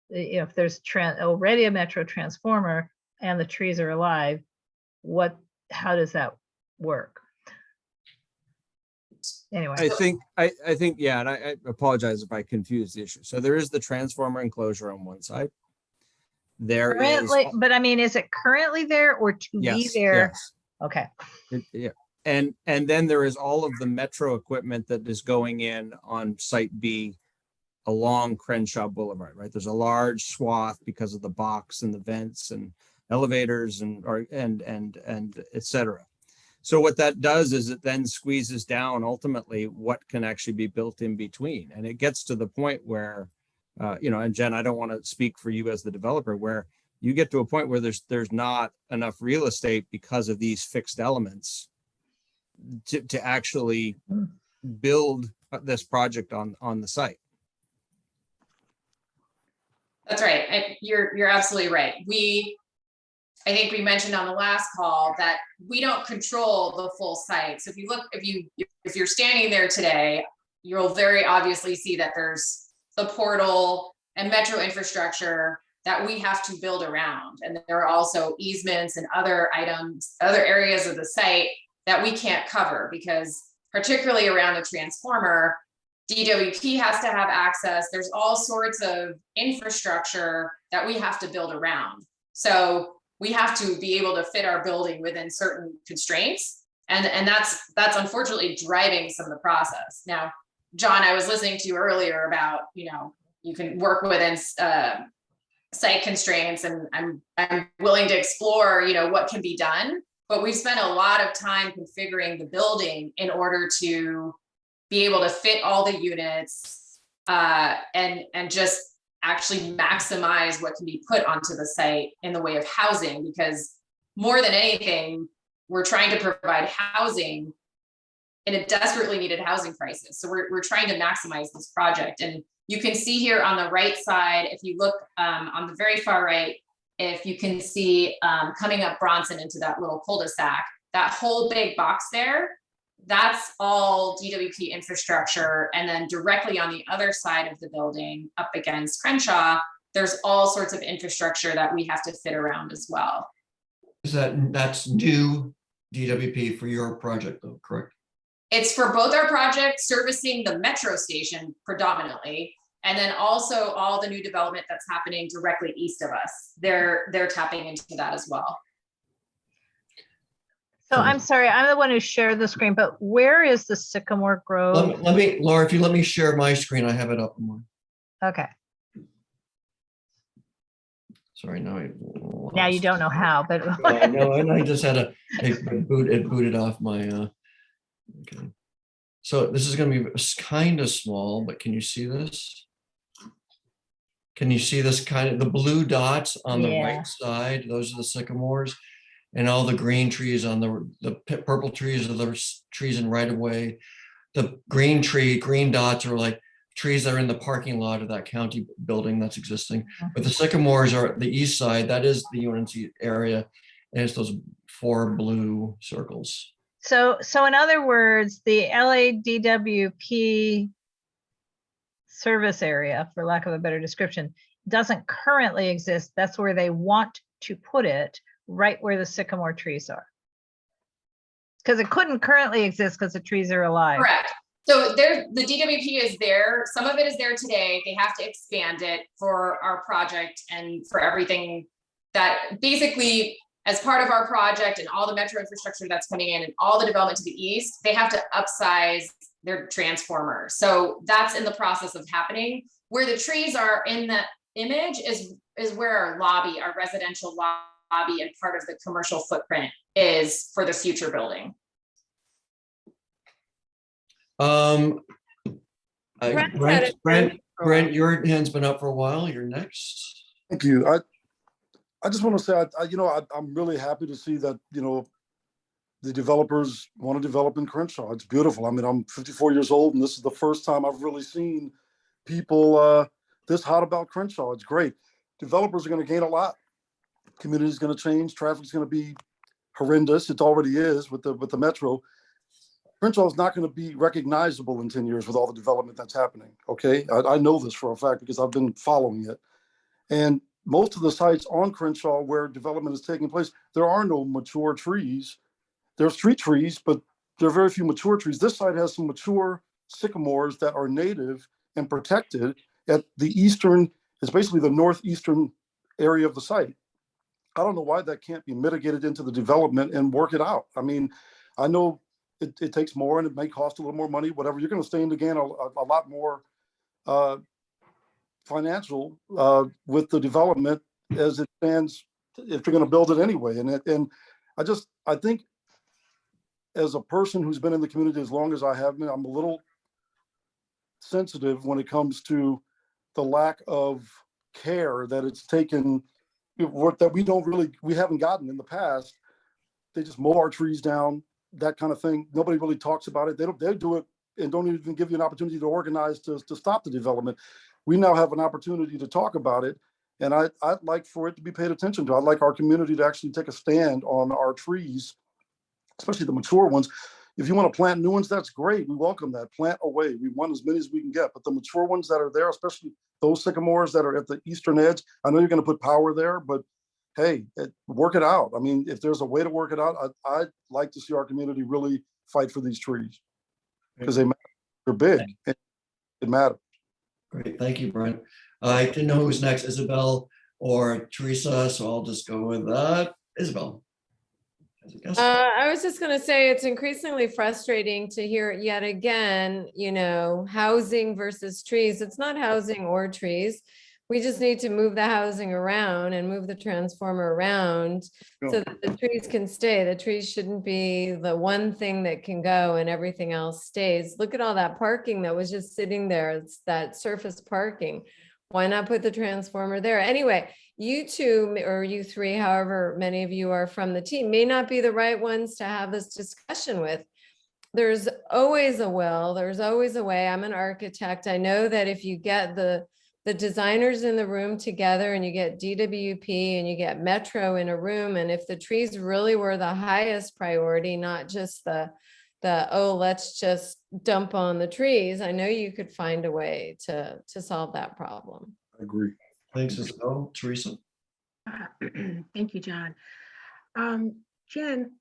If there's already a Metro transformer and the trees are alive, how does that work? Anyway. I think, yeah, and I apologize if I confused the issue. So there is the transformer enclosure on one side. There is, Currently, but I mean, is it currently there or to be yes, there? yes. Okay. Yeah. And then there is all of the Metro equipment that is going in on Site B along Crenshaw Boulevard, right? There's a large swath because of the box and the vents and elevators and et cetera. So what that does is it then squeezes down ultimately what can actually be built in between. And it gets to the point where, and Jen, I don't want to speak for you as the developer, where you get to a point where there's not enough real estate because of these fixed elements to actually build this project on the site. That's right. You're absolutely right. I think we mentioned on the last call that we don't control the full site. So if you're standing there today, you'll very obviously see that there's the portal and Metro infrastructure that we have to build around. And there are also easements and other items, other areas of the site that we can't cover, because particularly around the transformer, DWP has to have access. There's all sorts of infrastructure that we have to build around. So we have to be able to fit our building within certain constraints. And that's unfortunately driving some of the process. Now, John, I was listening to you earlier about, you can work within site constraints, and I'm willing to explore, what can be done, but we've spent a lot of time configuring the building in order to be able to fit all the units and just actually maximize what can be put onto the site in the way of housing, because more than anything, we're trying to provide housing in a desperately needed housing crisis. So we're trying to maximize this project. And you can see here on the right side, if you look on the very far right, if you can see coming up Bronson into that little cul-de-sac, that whole big box there, that's all DWP infrastructure. And then directly on the other side of the building up against Crenshaw, there's all sorts of infrastructure that we have to fit around as well. That's new DWP for your project though, correct? It's for both our projects servicing the Metro station predominantly, and then also all the new development that's happening directly east of us. They're tapping into that as well. So I'm sorry, I'm the one who shared the screen, but where is the Sycamore Grove? Let me, Laura, if you let me share my screen, I have it up more. Okay. Sorry, now Now you don't know how, but no, and I just had it booted off my okay. So this is going to be kind of small, but can you see this? Can you see this kind of the blue dots on the right side? Those are the sycamores, and all the green trees on the purple trees are the trees in right of way. The green dots are like trees that are in the parking lot of that county building that's existing. But the sycamores are the east side. That is the UNNC area, and it's those 4 blue circles. So in other words, the LADWP service area, for lack of a better description, doesn't currently exist. That's where they want to put it, right where the sycamore trees are. Because it couldn't currently exist because the trees are alive. Correct. So the DWP is there. Some of it is there today. They have to expand it for our project and for everything that basically, as part of our project and all the Metro infrastructure that's coming in and all the development to the east, they have to upsize their transformer. So that's in the process of happening. Where the trees are in the image is where our lobby, our residential lobby, and part of the commercial footprint is for the future building. Brent, your hand's been up for a while. You're next. Thank you. I just want to say, I'm really happy to see that, the developers want to develop in Crenshaw. It's beautiful. I mean, I'm 54 years old, and this is the first time I've really seen people this hot about Crenshaw. It's great. Developers are going to gain a lot. Community is going to change. Traffic's going to be horrendous. It already is with the metro. Crenshaw is not going to be recognizable in 10 years with all the development that's happening. Okay, I know this for a fact because I've been following it. And most of the sites on Crenshaw where development is taking place, there are no mature trees. There are street trees, but there are very few mature trees. This site has some mature sycamores that are native and protected at the eastern, it's basically the northeastern area of the site. I don't know why that can't be mitigated into the development and work it out. I mean, I know it takes more and it may cost a little more money, whatever. You're going to stand to gain a lot more financial with the development as it stands if you're going to build it anyway. And I think as a person who's been in the community as long as I have been, I'm a little sensitive when it comes to the lack of care that it's taken, that we haven't gotten in the past. They just mow our trees down, that kind of thing. Nobody really talks about it. They do it and don't even give you an opportunity to organize to stop the development. We now have an opportunity to talk about it. And I'd like for it to be paid attention to. I'd like our community to actually take a stand on our trees, especially the mature ones. If you want to plant new ones, that's great. We welcome that. Plant away. We want as many as we can get. But the mature ones that are there, especially those sycamores that are at the eastern edge, I know you're going to put power there, but hey, work it out. I mean, if there's a way to work it out, I'd like to see our community really fight for these trees because they're big. It matters. Great, thank you, Brent. I didn't know who was next, Isabel or Teresa, so I'll just go with Isabel. I was just going to say it's increasingly frustrating to hear it yet again, housing versus trees. It's not housing or trees. We just need to move the housing around and move the transformer around so that the trees can stay. The trees shouldn't be the one thing that can go and everything else stays. Look at all that parking that was just sitting there. It's that surface parking. Why not put the transformer there? Anyway, you two or you three, however many of you are from the team, may not be the right ones to have this discussion with. There's always a will, there's always a way. I'm an architect. I know that if you get the designers in the room together and you get DWP and you get Metro in a room, and if the trees really were the highest priority, not just the let's just dump on the trees, I know you could find a way to solve that problem. I agree. Thanks, Isabel. Teresa? Thank you, John. Jen,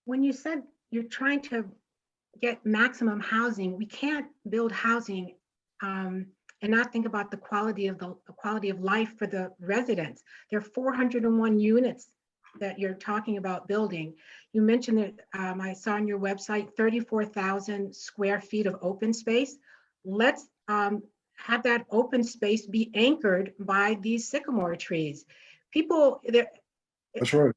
when you said you're trying to get maximum housing, we can't build housing and not think about the quality of life for the residents. There are 401 units that you're talking about building. You mentioned that I saw on your website 34,000 square feet of open space. Let's have that open space be anchored by these sycamore trees. That's right.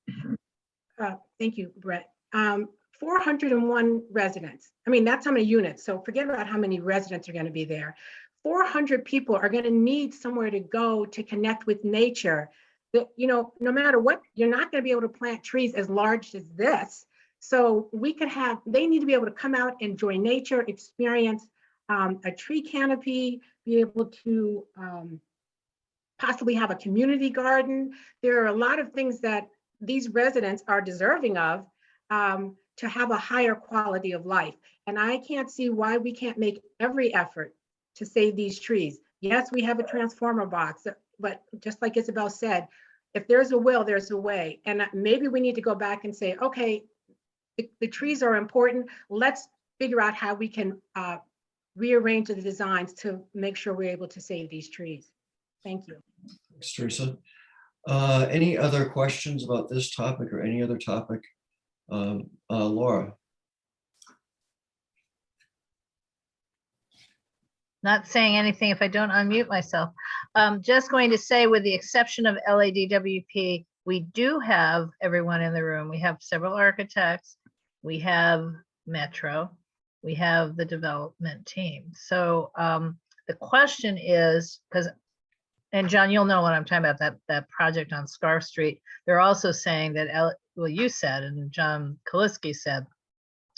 Thank you, Brett. 401 residents. I mean, that's how many units. So forget about how many residents are going to be there. 400 people are going to need somewhere to go to connect with nature. That, no matter what, you're not going to be able to plant trees as large as this. So they need to be able to come out, enjoy nature, experience a tree canopy, be able to possibly have a community garden. There are a lot of things that these residents are deserving of to have a higher quality of life. And I can't see why we can't make every effort to save these trees. Yes, we have a transformer box, but just like Isabel said, if there's a will, there's a way. And maybe we need to go back and say, okay, the trees are important. Let's figure out how we can rearrange the designs to make sure we're able to save these trees. Thank you. Thanks, Teresa. Any other questions about this topic or any other topic? Laura? Not saying anything if I don't unmute myself. Just going to say, with the exception of LADWP, we do have everyone in the room. We have several architects, we have Metro, we have the development team. So the question is, And John, you'll know what I'm talking about, that project on Scarf Street. They're also saying that, well, you said, and John Kaliski said,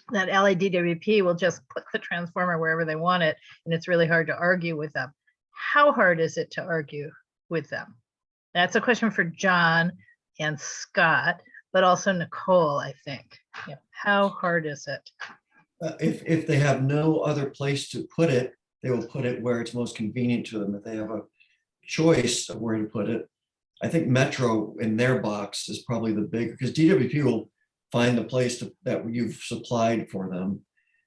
that LADWP will just put the transformer wherever they want it, and it's really hard to argue with them. How hard is it to argue with them? That's a question for John and Scott, but also Nicole, I think. Yeah. How hard is it? If they have no other place to put it, they will put it where it's most convenient to them. If they have a choice of where to put it, I think Metro in their box is probably the bigger, because DWP will find the place that you've supplied for them.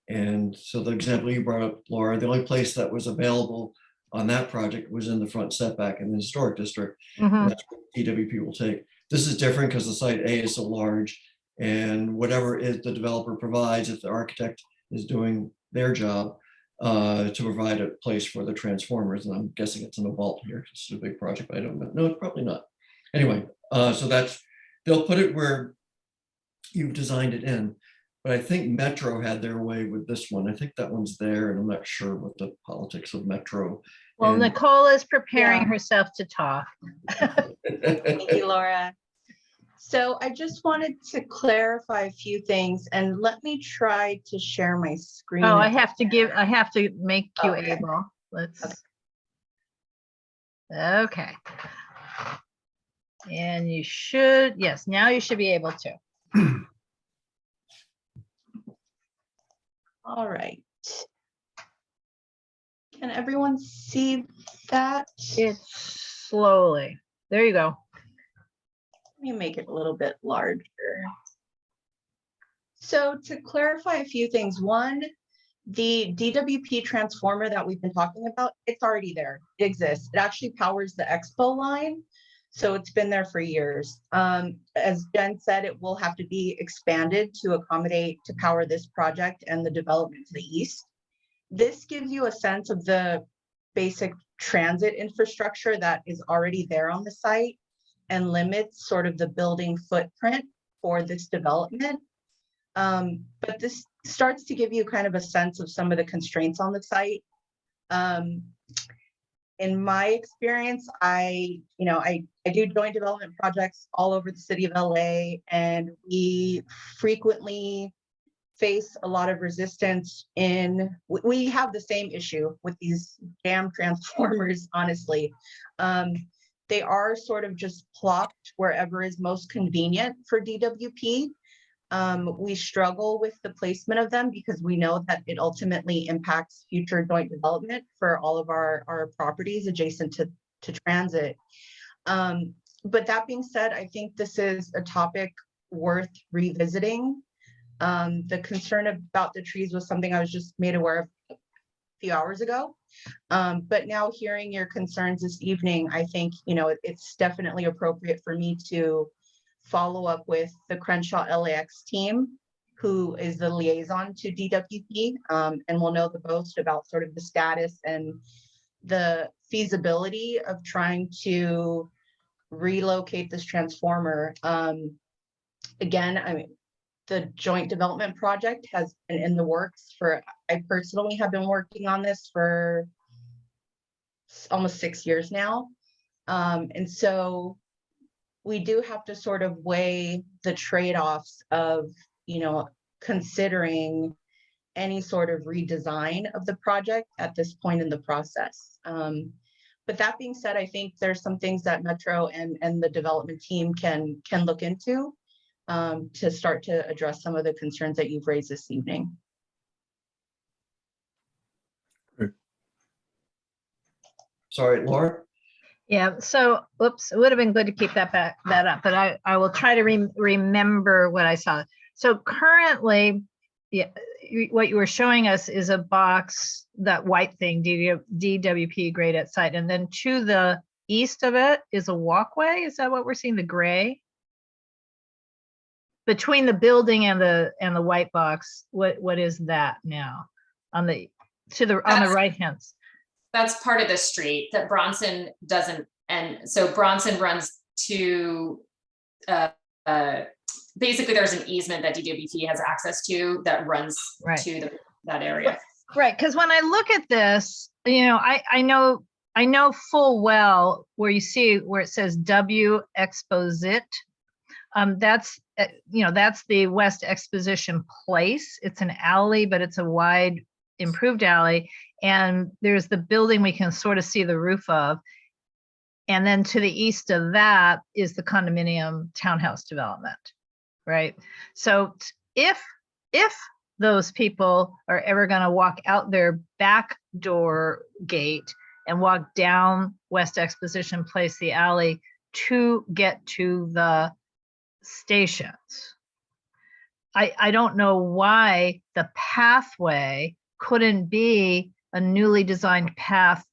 And so the example you brought up, Laura, the only place that was available on that project was in the front setback in the historic district. And that's what DWP will take. This is different because the site A is so large, and whatever is the developer provides, if the architect is doing their job to provide a place for the transformers, and I'm guessing it's in a vault here. This is a big project, but I don't know. No, it's probably not. Anyway, so they'll put it where you've designed it in. But I think Metro had their way with this one. I think that one's there, and I'm not sure what the politics of Metro. Well, and Nicole is preparing herself to talk. Thank you, Laura. So I just wanted to clarify a few things, and let me try to share my screen. Oh, I have to make you able. Let's. Okay. And you should, yes, now you should be able to. All right. Can everyone see that? It's slowly. There you go. Let me make it a little bit larger. So to clarify a few things, one, the DWP transformer that we've been talking about, it's already there. It exists. It actually powers the Expo line. So it's been there for years. As Jen said, it will have to be expanded to accommodate, to power this project and the development to the east. This gives you a sense of the basic transit infrastructure that is already there on the site and limits sort of the building footprint for this development. But this starts to give you kind of a sense of some of the constraints on the site. In my experience, I do joint development projects all over the city of LA, and we frequently face a lot of resistance we have the same issue with these damn transformers, honestly. They are sort of just plopped wherever is most convenient for DWP. We struggle with the placement of them because we know that it ultimately impacts future joint development for all of our properties adjacent to transit. But that being said, I think this is a topic worth revisiting. The concern about the trees was something I was just made aware of a few hours ago. But now hearing your concerns this evening, I think, it's definitely appropriate for me to follow up with the Crenshaw LAX team, who is the liaison to DWP, and will know the most about sort of the status and the feasibility of trying to relocate this transformer. Again, I mean, the joint development project has been in the works I personally have been working on this for almost 6 years now. And so we do have to sort of weigh the trade-offs of, considering any sort of redesign of the project at this point in the process. But that being said, I think there's some things that Metro and the development team can look into to start to address some of the concerns that you've raised this evening. Sorry, Laura? Yeah, so, oops, it would have been good to keep that up, but I will try to remember what I saw. So currently, yeah, what you were showing us is a box, that white thing, DWP grade at site, and then to the east of it is a walkway. Is that what we're seeing, the gray? Between the building and the white box, what is that now? On the right hand? That's part of the street that Bronson doesn't, and so Bronson runs to, basically there's an easement that DWP has access to that runs to that area. Right, because when I look at this, I know I know full well where you see where it says W Exposit. That's, that's the West Exposition Place. It's an alley, but it's a wide improved alley. And there's the building we can sort of see the roof of. And then to the east of that is the condominium townhouse development, right? So if those people are ever going to walk out their back door gate and walk down West Exposition Place, the alley, to get to the stations, I don't know why the pathway couldn't be a newly designed path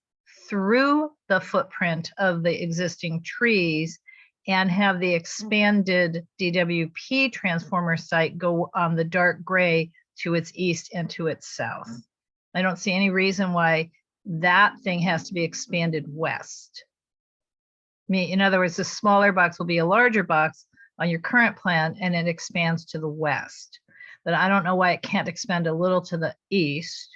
through the footprint of the existing trees and have the expanded DWP transformer site go on the dark gray to its east and to its south. I don't see any reason why that thing has to be expanded west. In other words, the smaller box will be a larger box on your current plan and it expands to the west. But I don't know why it can't expand a little to the east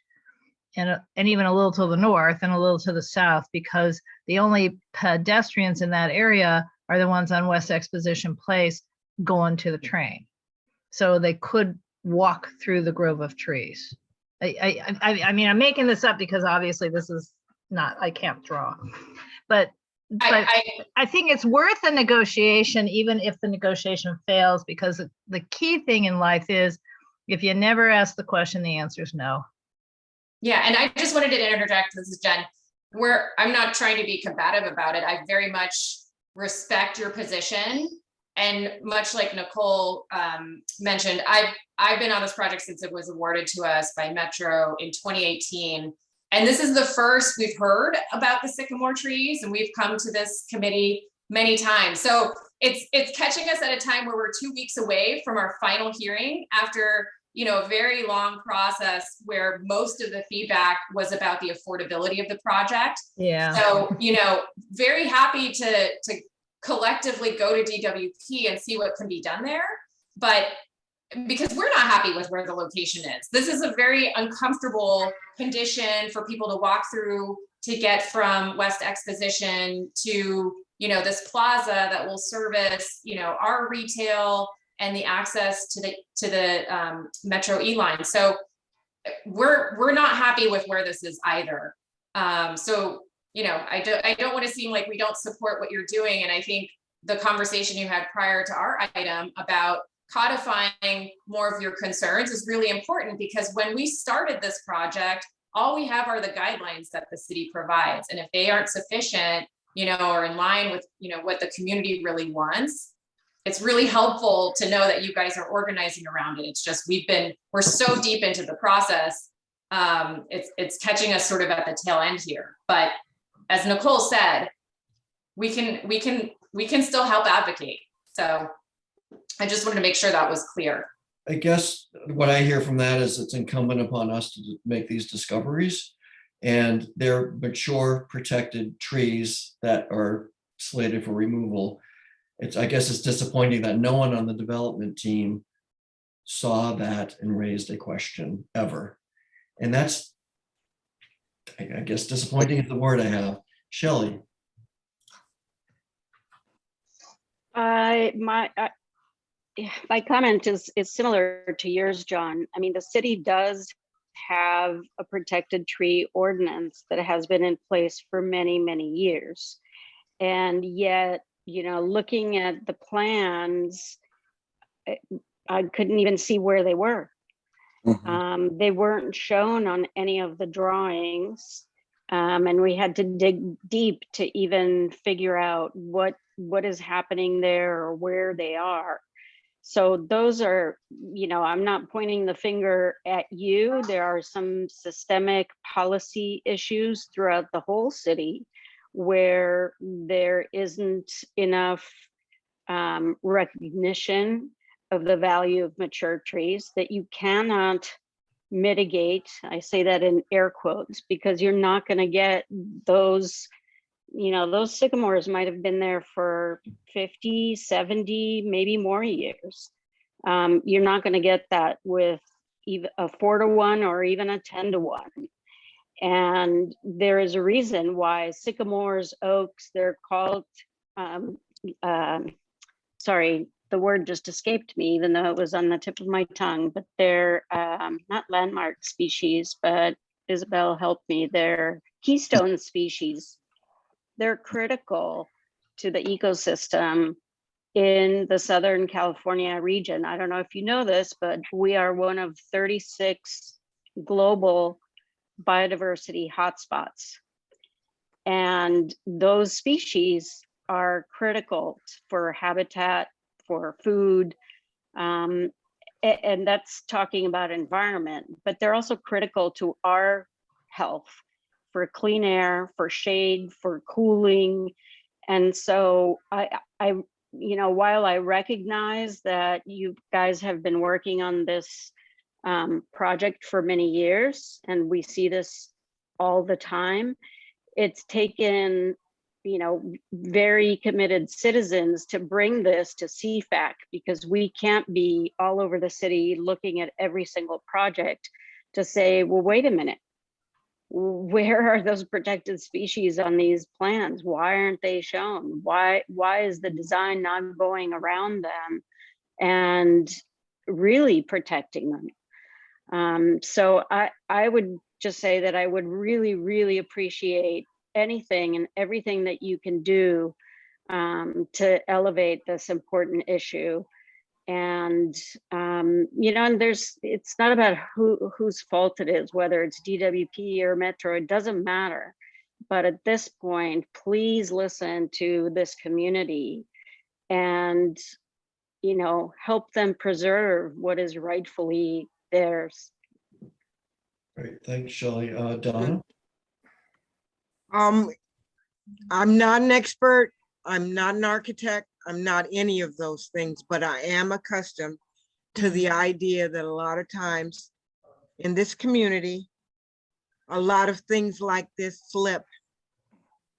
and even a little to the north and a little to the south, because the only pedestrians in that area are the ones on West Exposition Place going to the train. So they could walk through the grove of trees. I mean, I'm making this up because obviously this is not, I can't draw, but I think it's worth a negotiation, even if the negotiation fails, because the key thing in life is if you never ask the question, the answer is no. Yeah, and I just wanted to interject, this is Jen, where I'm not trying to be combative about it. I very much respect your position. And much like Nicole mentioned, I've been on this project since it was awarded to us by Metro in 2018. And this is the first we've heard about the sycamore trees, and we've come to this committee many times. So it's catching us at a time where we're 2 weeks away from our final hearing after a very long process where most of the feedback was about the affordability of the project. Yeah. So, very happy to collectively go to DWP and see what can be done there. But because we're not happy with where the location is. This is a very uncomfortable condition for people to walk through to get from West Exposition to, this plaza that will service, our retail and the access to the Metro E line. So we're not happy with where this is either. So, I don't want to seem like we don't support what you're doing. And I think the conversation you had prior to our item about codifying more of your concerns is really important, because when we started this project, all we have are the guidelines that the city provides. And if they aren't sufficient, or in line with, what the community really wants, it's really helpful to know that you guys are organizing around it. It's just, we're so deep into the process. It's catching us sort of at the tail end here. But as Nicole said, we can still help advocate. So I just wanted to make sure that was clear. I guess what I hear from that is it's incumbent upon us to make these discoveries, and they're mature, protected trees that are slated for removal. I guess it's disappointing that no one on the development team saw that and raised a question ever. And that's, I guess, disappointing is the word I have. Shelley. My comment is similar to yours, John. I mean, the city does have a protected tree ordinance that has been in place for many, many years. And yet, looking at the plans, I couldn't even see where they were. Mm-hmm. They weren't shown on any of the drawings. And we had to dig deep to even figure out what is happening there or where they are. So those are, I'm not pointing the finger at you. There are some systemic policy issues throughout the whole city where there isn't enough recognition of the value of mature trees, that you cannot mitigate. I say that in air quotes, because you're not going to get those, those sycamores might have been there for 50, 70, maybe more years. You're not going to get that with even a 4-to-1 or even a 10-to-1. And there is a reason why sycamores, oaks, they're called, sorry, the word just escaped me, even though it was on the tip of my tongue, but they're not landmark species, but Isabel helped me. They're keystone species. They're critical to the ecosystem in the Southern California region. I don't know if you know this, but we are one of 36 global biodiversity hotspots. And those species are critical for habitat, for food, and that's talking about environment, but they're also critical to our health, for clean air, for shade, for cooling. And so you know, while I recognize that you guys have been working on this project for many years, and we see this all the time, it's taken, you know, very committed citizens to bring this to CFAC, because we can't be all over the city looking at every single project to say, well, wait a minute, where are those protected species on these plans? Why aren't they shown? Why is the design not going around them and really protecting them? So I would just say that I would really, really appreciate anything and everything that you can do to elevate this important issue. And you know, and it's not about whose fault it is, whether it's DWP or Metro, it doesn't matter. But at this point, please listen to this community and, you know, help them preserve what is rightfully theirs. Great, thanks, Shelley. Donna? I'm not an expert. I'm not an architect. I'm not any of those things, but I am accustomed to the idea that a lot of times in this community, a lot of things like this flip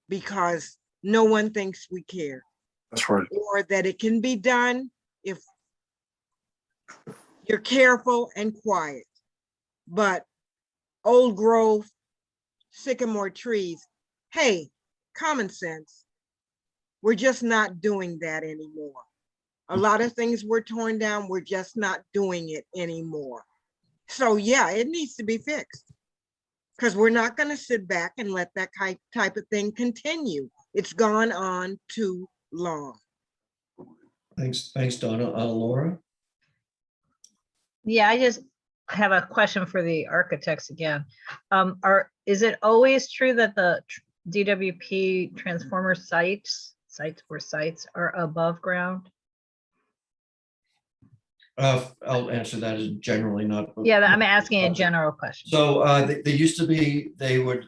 because no one thinks we care. That's right. Or that it can be done if you're careful and quiet. But old growth, sycamore trees, hey, common sense. We're just not doing that anymore. A lot of things were torn down. We're just not doing it anymore. So yeah, it needs to be fixed because we're not going to sit back and let that type of thing continue. It's gone on too long. Thanks, Donna. Laura? Yeah, I just have a question for the architects again. Is it always true that the DWP transformer sites are above ground? I'll answer that as generally not. Yeah, I'm asking a general question. So they used to be, they would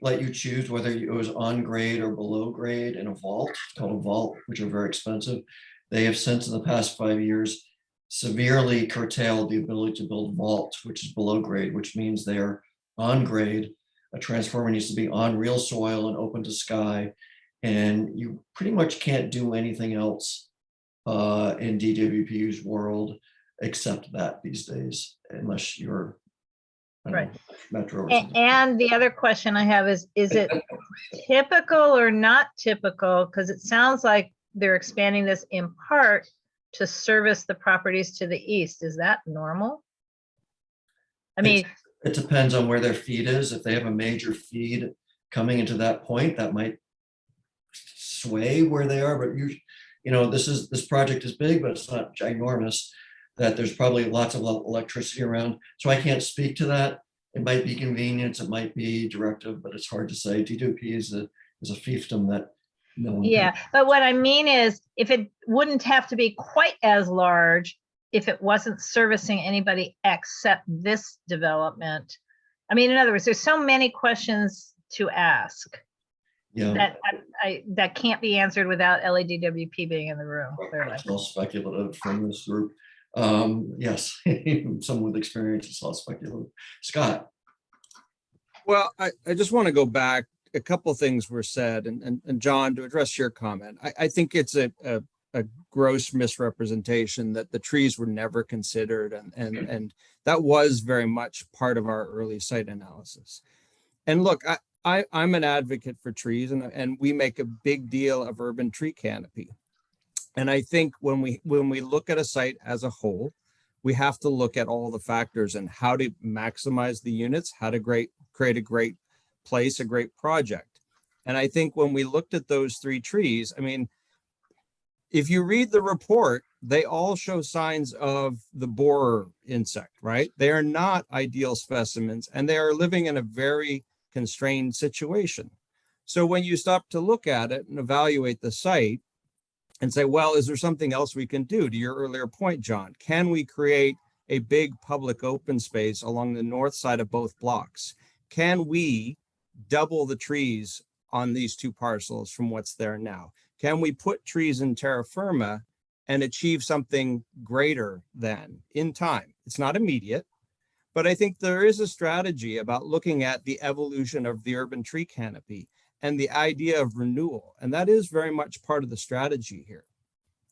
let you choose whether it was on grade or below grade in a vault, called a vault, which are very expensive. They have since in the past 5 years severely curtailed the ability to build vault, which is below grade, which means they're on grade. A transformer needs to be on real soil and open to sky. And you pretty much can't do anything else in DWP's world except that these days, unless you're right. Metro or something. And the other question I have is it typical or not typical? Because it sounds like they're expanding this in part to service the properties to the east. Is that normal? I mean, it depends on where their feed is. If they have a major feed coming into that point, that might sway where they are. But you know, this project is big, but it's not ginormous. That there's probably lots of electricity around, so I can't speak to that. It might be convenience, it might be directive, but it's hard to say. DWP is a fiefdom that no one. Yeah, but what I mean is, if it wouldn't have to be quite as large if it wasn't servicing anybody except this development. I mean, in other words, there's so many questions to ask. Yeah. That that can't be answered without LADWP being in the room, clearly. It's all speculative from this group. Yes, someone with experience is all speculative. Scott. Well, I just want to go back. A couple of things were said, and John, to address your comment, I think it's a gross misrepresentation that the trees were never considered, and that was very much part of our early site analysis. And look, I'm an advocate for trees, and we make a big deal of urban tree canopy. And I think when we look at a site as a whole, we have to look at all the factors and how to maximize the units, how to create a great place, a great project. And I think when we looked at those 3 trees, I mean, if you read the report, they all show signs of the borer insect, right? They are not ideal specimens, and they are living in a very constrained situation. So when you stop to look at it and evaluate the site and say, well, is there something else we can do? To your earlier point, John, can we create a big public open space along the north side of both blocks? Can we double the trees on these 2 parcels from what's there now? Can we put trees in terra firma and achieve something greater than in time? It's not immediate, but I think there is a strategy about looking at the evolution of the urban tree canopy and the idea of renewal. And that is very much part of the strategy here,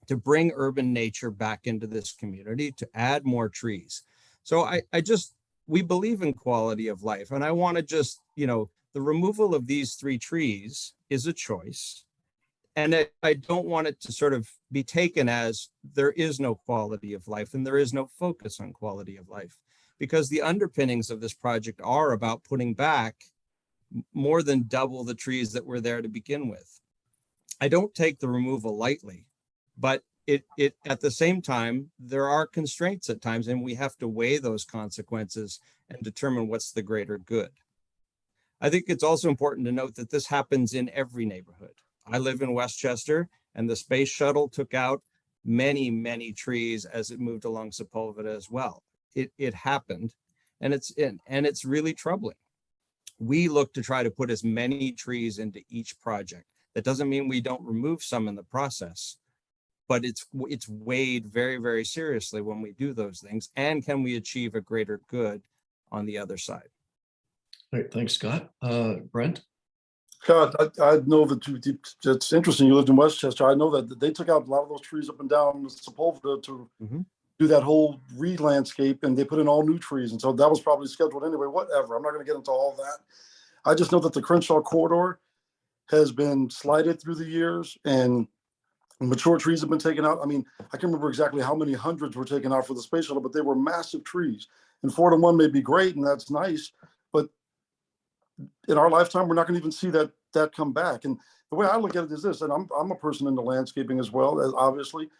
to bring urban nature back into this community, to add more trees. So we believe in quality of life. And I want to just, the removal of these 3 trees is a choice. And I don't want it to sort of be taken as there is no quality of life and there is no focus on quality of life, because the underpinnings of this project are about putting back more than double the trees that were there to begin with. I don't take the removal lightly, but it at the same time, there are constraints at times, and we have to weigh those consequences and determine what's the greater good. I think it's also important to note that this happens in every neighborhood. I live in Westchester, and the space shuttle took out many, many trees as it moved along Sepulveda as well. It happened, and it's really troubling. We look to try to put as many trees into each project. That doesn't mean we don't remove some in the process, but it's weighed very, very seriously when we do those things. And can we achieve a greater good on the other side? All right, thanks, Scott. Brent? God, I know that it's interesting. You lived in Westchester. I know that they took out a lot of those trees up and down Sepulveda to do that whole re-landscape, and they put in all new trees. And so that was probably scheduled anyway, whatever. I'm not going to get into all that. I just know that the Crenshaw corridor has been slighted through the years, and mature trees have been taken out. I mean, I can't remember exactly how many hundreds were taken out for the space shuttle, but they were massive trees. And 4 to 1 may be great, and that's nice, but in our lifetime, we're not going to even see that come back. And the way I look at it is this, and I'm a person into landscaping as well, as obviously.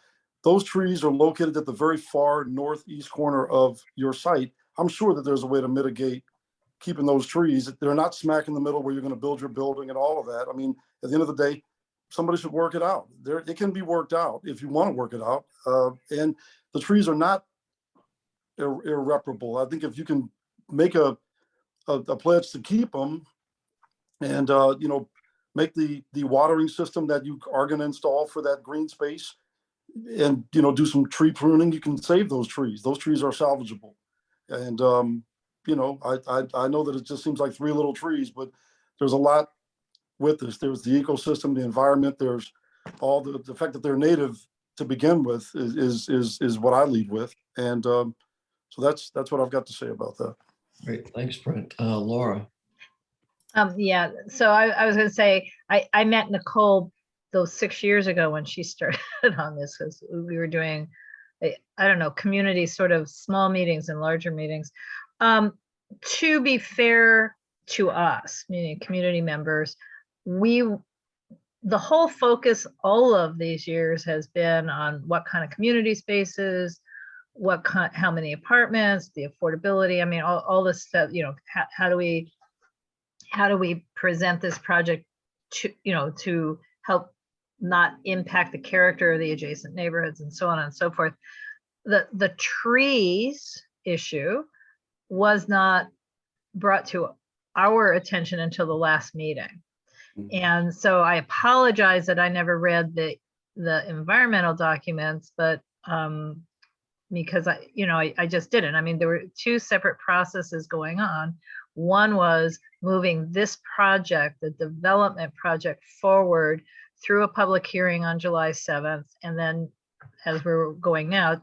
Those trees are located at the very far northeast corner of your site. I'm sure that there's a way to mitigate keeping those trees. They're not smack in the middle where you're going to build your building and all of that. I mean, at the end of the day, somebody should work it out. It can be worked out if you want to work it out. And the trees are not irreparable. I think if you can make a pledge to keep them and, make the watering system that you are going to install for that green space and, do some tree pruning, you can save those trees. Those trees are salvageable. And, I know that it just seems like 3 little trees, but there's a lot with this. There's the ecosystem, the environment, there's all the fact that they're native to begin with is what I lead with. And so that's what I've got to say about that. Great, thanks, Brent. Laura? Yeah, so I was going to say, I met Nicole those 6 years ago when she started on this, because we were doing, I don't know, community sort of small meetings and larger meetings. To be fair to us, meaning community members, the whole focus all of these years has been on what kind of community spaces, how many apartments, the affordability. I mean, all this stuff, how do we present this project to help not impact the character of the adjacent neighborhoods and so on and so forth. The trees issue was not brought to our attention until the last meeting. And so I apologize that I never read the environmental documents, but because I just didn't. I mean, there were 2 separate processes going on. One was moving this project, the development project, forward through a public hearing on July 7th. And then as we're going now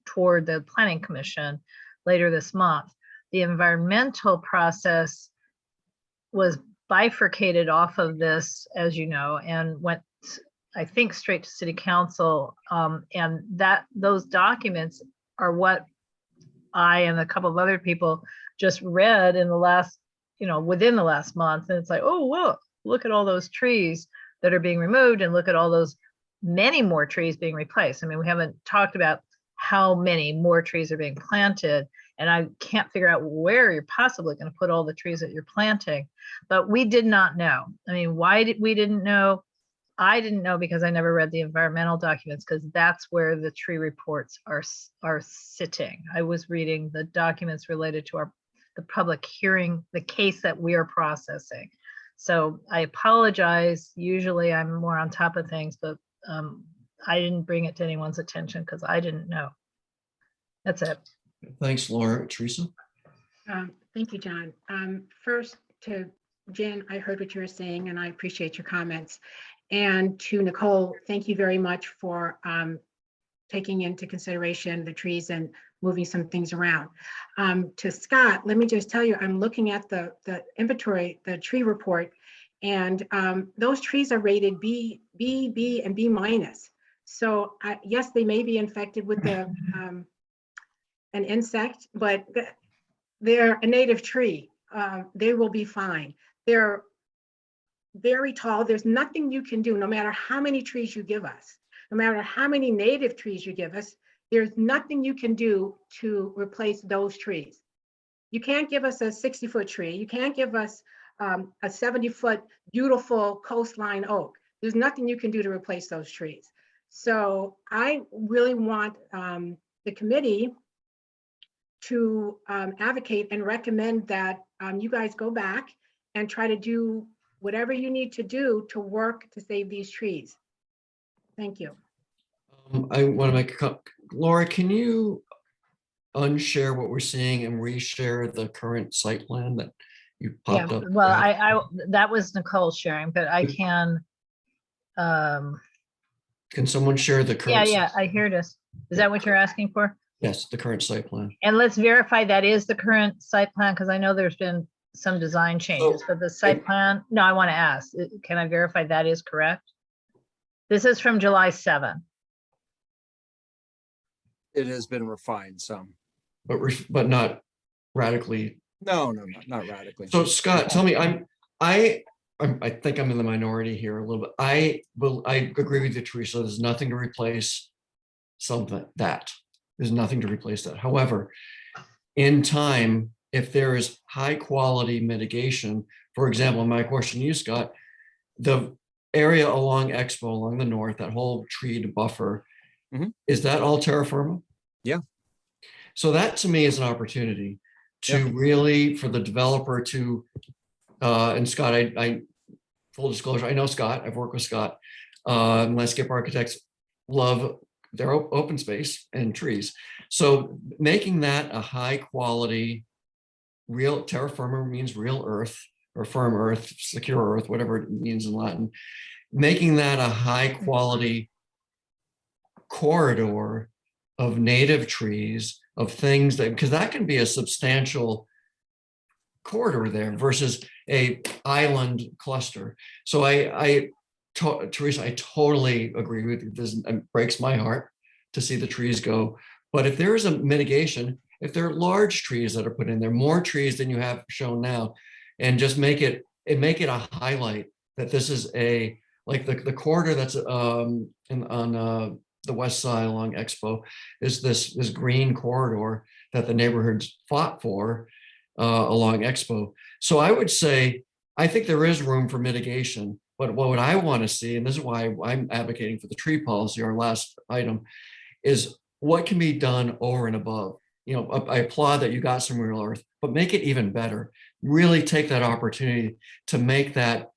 toward the Planning Commission later this month. The environmental process was bifurcated off of this, as you know, and went, I think, straight to city council. And those documents are what I and a couple of other people just read in the last, within the last month. And it's like, oh, whoa, look at all those trees that are being removed, and look at all those many more trees being replaced. I mean, we haven't talked about how many more trees are being planted, and I can't figure out where you're possibly going to put all the trees that you're planting. But we did not know. I mean, why we didn't know? I didn't know because I never read the environmental documents, because that's where the tree reports are sitting. I was reading the documents related to the public hearing, the case that we are processing. So I apologize. Usually I'm more on top of things, but I didn't bring it to anyone's attention because I didn't know. That's it. Thanks, Laura. Teresa? Thank you, John. First, to Jen, I heard what you were saying, and I appreciate your comments. And to Nicole, thank you very much for taking into consideration the trees and moving some things around. To Scott, let me just tell you, I'm looking at the inventory, the tree report, and those trees are rated B, and B-. So yes, they may be infected with an insect, but they're a native tree. They will be fine. They're very tall. There's nothing you can do, no matter how many trees you give us, no matter how many native trees you give us, there's nothing you can do to replace those trees. You can't give us a 60-foot tree. You can't give us a 70-foot beautiful coastline oak. There's nothing you can do to replace those trees. So I really want the committee to advocate and recommend that you guys go back and try to do whatever you need to do to work to save these trees. Thank you. I want to make a comment. Laura, can you unshare what we're seeing and reshare the current site plan that you popped up? Well, I that was Nicole sharing, but I can. Can someone share the current? Yeah, I hear this. Is that what you're asking for? Yes, the current site plan. And let's verify that is the current site plan, because I know there's been some design changes, but the site plan, no, I want to ask, can I verify that is correct? This is from July 7. It has been refined some. But not radically. No, not radically. So Scott, tell me, I think I'm in the minority here a little bit. I agree with you, Teresa. There's nothing to replace that. There's nothing to replace that. However, in time, if there is high quality mitigation, for example, my question to you, Scott, the area along Expo, along the north, that whole treed buffer, is that all terra firma? Yeah. So that to me is an opportunity to really, for the developer to, and Scott, I full disclosure, I know Scott, I've worked with Scott. Landscape architects love their open space and trees. So making that a high quality, real terra firma means real earth or firm earth, secure earth, whatever it means in Latin, making that a high quality corridor of native trees, of things that, because that can be a substantial corridor there versus a island cluster. So Teresa, I totally agree with you. This breaks my heart to see the trees go. But if there is a mitigation, if there are large trees that are put in there, more trees than you have shown now, and just make it a highlight that this is a, like the corridor that's on the west side along Expo is this green corridor that the neighborhoods fought for along Expo. So I would say, I think there is room for mitigation, but what I want to see, and this is why I'm advocating for the tree policy, our last item, is what can be done over and above. You know, I applaud that you got some real earth, but make it even better. Really take that opportunity to make that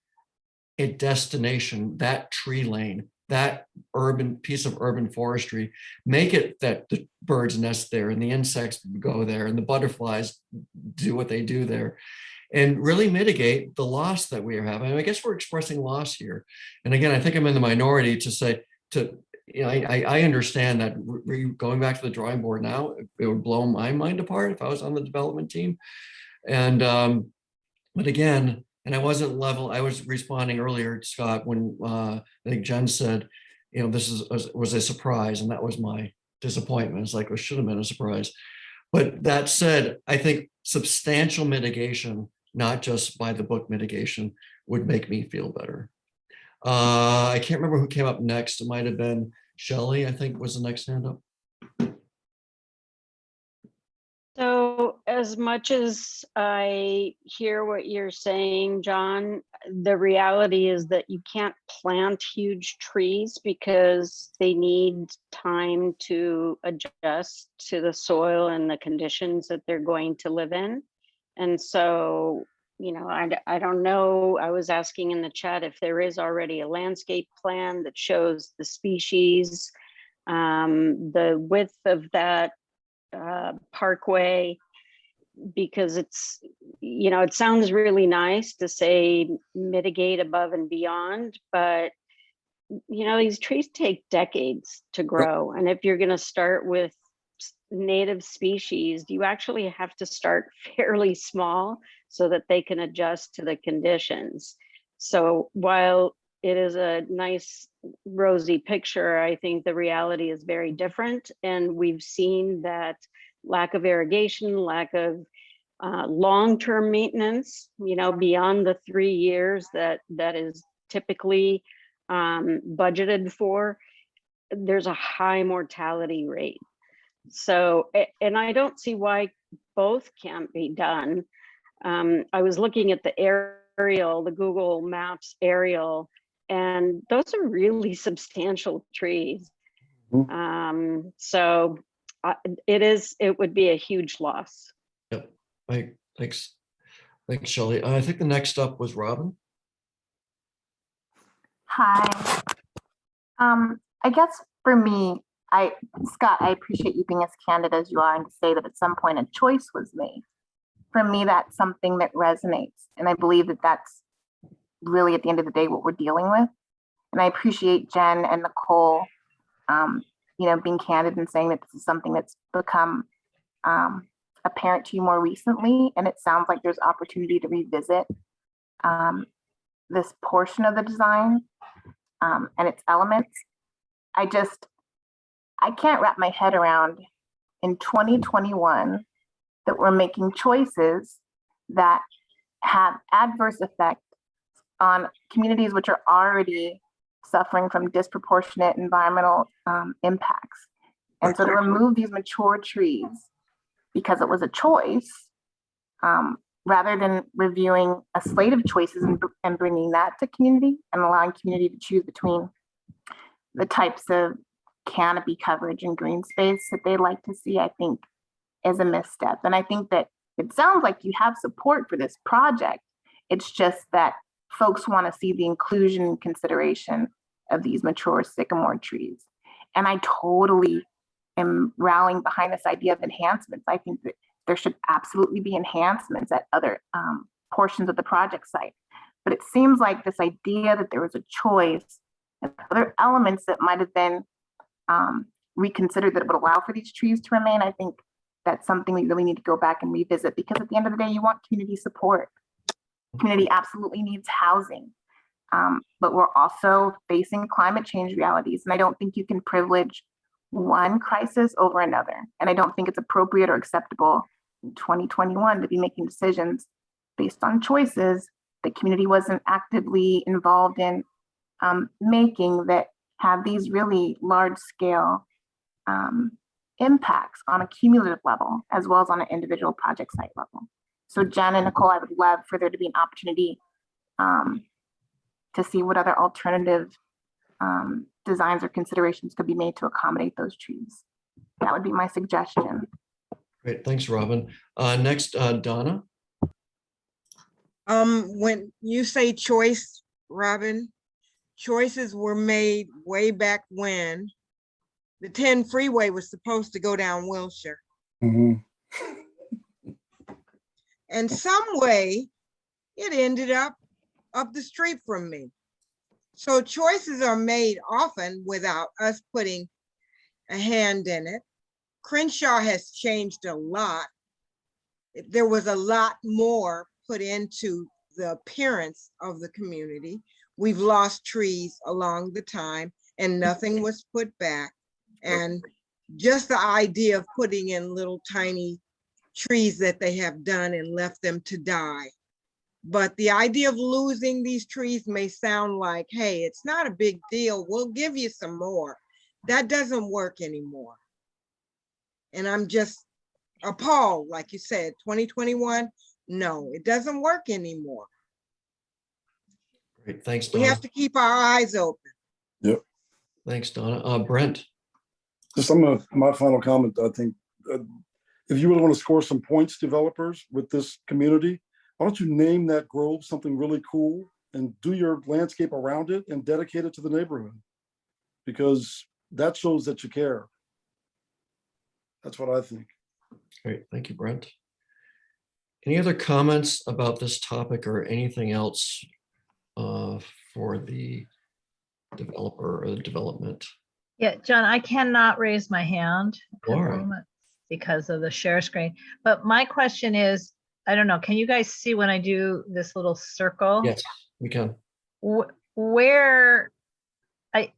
a destination, that tree lane, that urban piece of urban forestry, make it that the birds nest there and the insects go there and the butterflies do what they do there, and really mitigate the loss that we are having. I guess we're expressing loss here. And again, I think I'm in the minority to say, you know, I understand that going back to the drawing board now, it would blow my mind apart if I was on the development team. And, but again, And I wasn't level, I was responding earlier, Scott, when I think Jen said, you know, this was a surprise, and that was my disappointment. It's like, it should have been a surprise. But that said, I think substantial mitigation, not just by the book mitigation, would make me feel better. I can't remember who came up next. It might have been Shelley, I think was the next hand up. So as much as I hear what you're saying, John, the reality is that you can't plant huge trees because they need time to adjust to the soil and the conditions that they're going to live in. And so, you know, I don't know, I was asking in the chat if there is already a landscape plan that shows the species, the width of that parkway, because it's, you know, it sounds really nice to say mitigate above and beyond, but you know, these trees take decades to grow. And if you're going to start with native species, you actually have to start fairly small so that they can adjust to the conditions. So while it is a nice rosy picture, I think the reality is very different. And we've seen that lack of irrigation, lack of long-term maintenance, you know, beyond the 3 years that is typically budgeted for, there's a high mortality rate. So, and I don't see why both can't be done. I was looking at the aerial, the Google Maps aerial, and those are really substantial trees. So it would be a huge loss. Yep. Thanks, Shelley. I think the next up was Robin. Hi. I guess for me, Scott, I appreciate you being as candid as you are and to say that at some point a choice was made. For me, that's something that resonates. And I believe that that's really at the end of the day what we're dealing with. And I appreciate Jen and Nicole, you know, being candid and saying that this is something that's become apparent to you more recently. And it sounds like there's opportunity to revisit this portion of the design and its elements. I can't wrap my head around in 2021 that we're making choices that have adverse effects on communities which are already suffering from disproportionate environmental impacts. And so to remove these mature trees because it was a choice, rather than reviewing a slate of choices and bringing that to community and allowing community to choose between the types of canopy coverage and green space that they like to see, I think is a misstep. And I think that it sounds like you have support for this project. It's just that folks want to see the inclusion and consideration of these mature sycamore trees. And I totally am rallying behind this idea of enhancements. I think that there should absolutely be enhancements at other portions of the project site. But it seems like this idea that there was a choice and other elements that might have been reconsidered that would allow for these trees to remain, I think that's something we really need to go back and revisit, because at the end of the day, you want community support. Community absolutely needs housing, but we're also facing climate change realities. And I don't think you can privilege one crisis over another. And I don't think it's appropriate or acceptable in 2021 to be making decisions based on choices the community wasn't actively involved in making, that have these really large scale impacts on a cumulative level, as well as on an individual project site level. So Jen and Nicole, I would love for there to be an opportunity to see what other alternative designs or considerations could be made to accommodate those trees. That would be my suggestion. Great, thanks, Robin. Next, Donna. When you say choice, Robin, choices were made way back when the 10 freeway was supposed to go down Wilshire. And some way it ended up the street from me. So choices are made often without us putting a hand in it. Crenshaw has changed a lot. There was a lot more put into the appearance of the community. We've lost trees along the time and nothing was put back. And just the idea of putting in little tiny trees that they have done and left them to die. But the idea of losing these trees may sound like, hey, it's not a big deal. We'll give you some more. That doesn't work anymore. And I'm just appalled, like you said, 2021, no, it doesn't work anymore. Great, thanks, We Donna. have to keep our eyes open. Yep. Thanks, Donna. Brent. Just my final comment, I think, if you really want to score some points, developers, with this community, why don't you name that grove something really cool and do your landscape around it and dedicate it to the neighborhood? Because that shows that you care. That's what I think. Great, thank you, Brent. Any other comments about this topic or anything else for the developer or the development? Yeah, John, I cannot raise my hand at the All right. moment because of the share screen. But my question is, I don't know, can you guys see when I do this little circle? Yes, we can. Where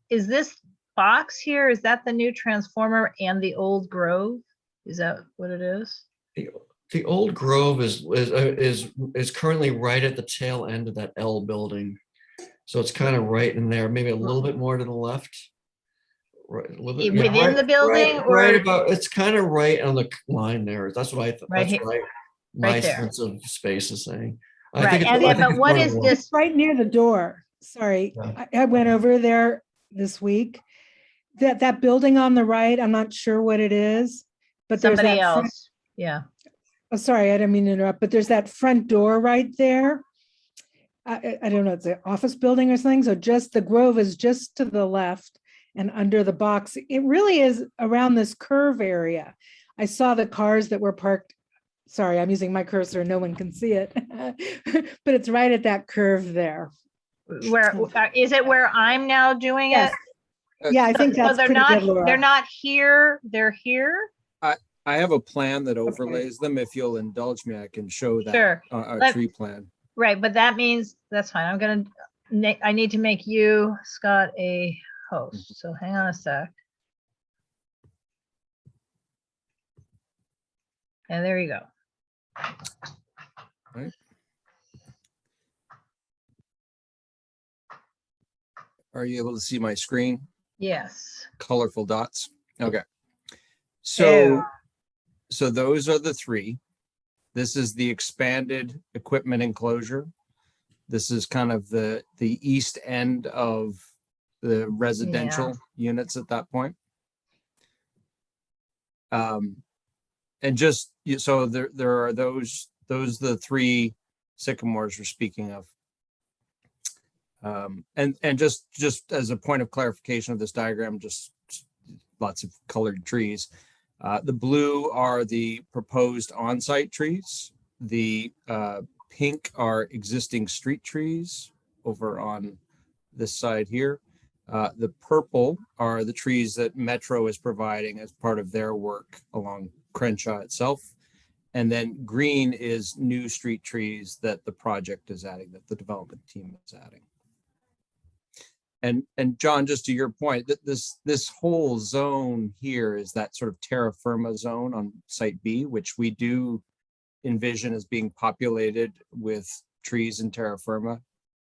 is this box here? Is that the new transformer and the old grove? Is that what it is? The old grove is currently right at the tail end of that L building. So it's kind of right in there, maybe a little bit more to the left. Right, a little bit, Within the building, right or about, it's kind of right on the line there. That's what I thought. Right That's here, what my right there. sense of space is saying. Right, and yeah, but what is this? It's right near the door. Sorry, Yeah. I went over there this week. That building on the right, I'm not sure what it is, but there's Somebody that front- else. Yeah. Oh, sorry, I didn't mean to interrupt, but there's that front door right there. I don't know, it's an office building or something. So just the grove is just to the left and under the box. It really is around this curve area. I saw the cars that were parked. Sorry, I'm using my cursor. No one can see it, but it's right at that curve there. Where is it? Where I'm now doing Yes. it? Yeah, I think So that's they're pretty not. good, Laura. They're not here. They're here. I have a plan that overlays them. If you'll indulge me, I can show that Sure. a tree plan. Right, but that means that's fine. I need to make you, Scott, a host. So hang on a sec. And there you go. Right. Are you able to see my screen? Yes. Colorful dots. Okay. Ew. So those are the three. This is the expanded equipment enclosure. This is kind of the east end of the residential units at that point. And just so there are those the three sycamores we're speaking of. And just as a point of clarification of this diagram, just lots of colored trees. The blue are the proposed on-site trees. The pink are existing street trees over on this side here. The purple are the trees that Metro is providing as part of their work along Crenshaw itself. And then green is new street trees that the project is adding, that the development team is adding. And John, just to your point, that this whole zone here is that sort of terra firma zone on site B, which we do envision as being populated with trees and terra firma.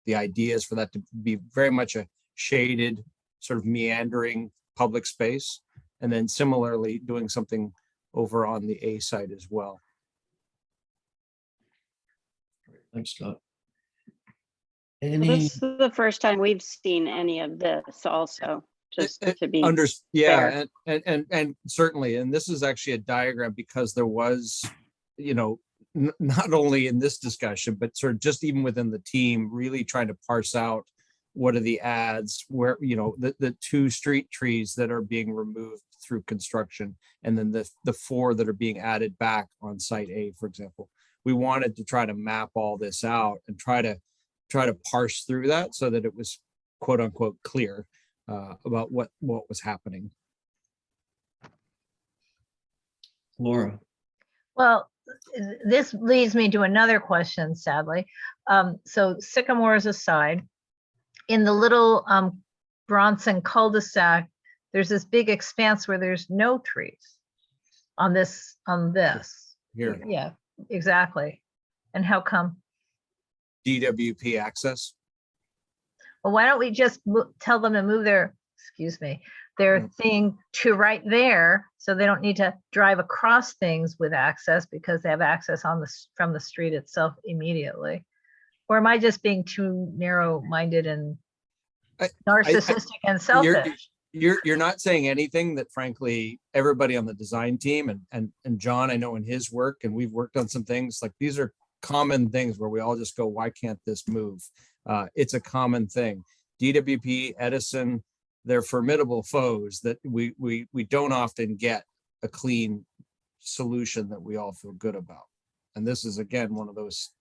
The idea is for that to be very much a shaded, sort of meandering public space. And then similarly doing something over on the A side as well. Thanks, Scott. This is the first time we've seen any of this also, just to be Yeah, fair. and certainly, and this is actually a diagram because there was, you know, not only in this discussion, but sort of just even within the team, really trying to parse out what are the ads, where, you know, the two street trees that are being removed through construction, and then the four that are being added back on site A, for example. We wanted to try to map all this out and try to parse through that so that it was quote unquote clear about what was happening. Laura. Well, this leads me to another question, sadly. So sycamores aside, in the little Bronson cul-de-sac, there's this big expanse where there's no trees on this. Here, Yeah, exactly. And how come? DWP access. Well, why don't we just tell them to move their, excuse me, their thing to right there, so they don't need to drive across things with access because they have access on from the street itself immediately? Or am I just being too narrow-minded and narcissistic and selfish? You're not saying anything that frankly everybody on the design team and John, I know in his work, and we've worked on some things like these are common things where we all just go, why can't this move? It's a common thing. DWP, Edison, they're formidable foes that we don't often get a clean solution that we all feel good about. And this is again one of those,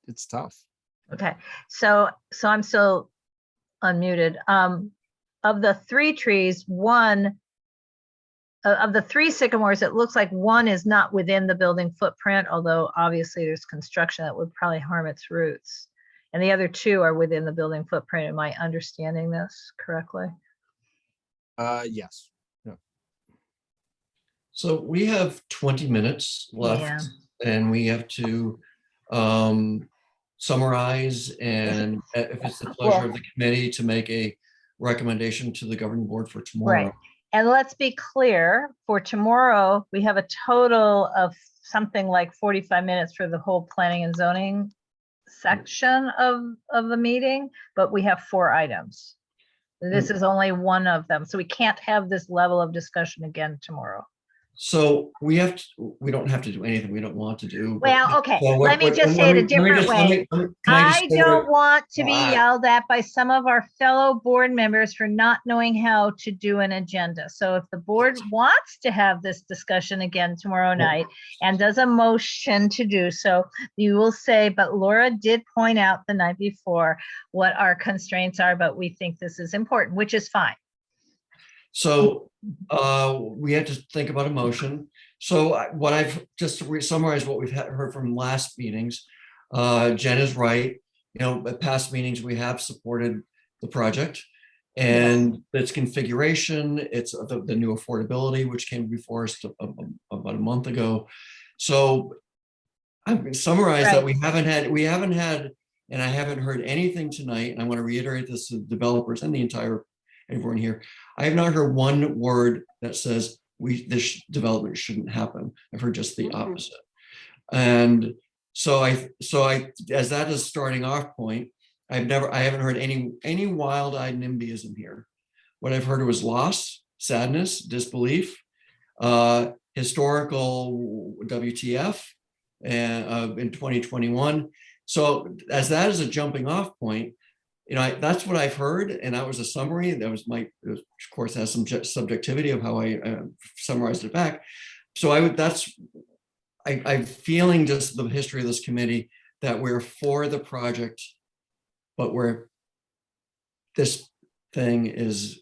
it's tough. Okay, so I'm still unmuted. Of the 3 trees, one of the 3 sycamores, it looks like one is not within the building footprint, although obviously there's construction that would probably harm its roots. And the other 2 are within the building footprint. Am I understanding this correctly? Yes. Yeah. So we have 20 minutes left, Yeah. and we have to summarize, and if it's the pleasure of the committee, to make a recommendation to the governing board for tomorrow. Right. And let's be clear, for tomorrow, we have a total of something like 45 minutes for the whole planning and zoning section of the meeting, but we have 4 items. This is only one of them. So we can't have this level of discussion again tomorrow. So we don't have to do anything we don't want to do. Well, okay, let me just say it a different way. I don't want to be yelled at by some of our fellow board members for not knowing how to do an agenda. So if the board wants to have this discussion again tomorrow night and does a motion to do so, you will say, but Laura did point out the night before what our constraints are, but we think this is important, which is fine. So we had to think about a motion. So what I've just to summarize what we've heard from last meetings, Jen is right. At past meetings, we have supported the project and its configuration, it's the new affordability, which came before us about a month ago. So I'm going to summarize that we haven't had, and I haven't heard anything tonight. And I want to reiterate this to the developers and everyone here. I have not heard one word that says this development shouldn't happen. I've heard just the opposite. And so I as that is starting off point, I haven't heard any wild-eyed NIMBYism here. What I've heard was loss, sadness, disbelief, historical WTF in 2021. So as that is a jumping off point, that's what I've heard, and that was a summary. That was of course, has some subjectivity of how I summarized it back. So I'm feeling just the history of this committee that we're for the project, but this thing is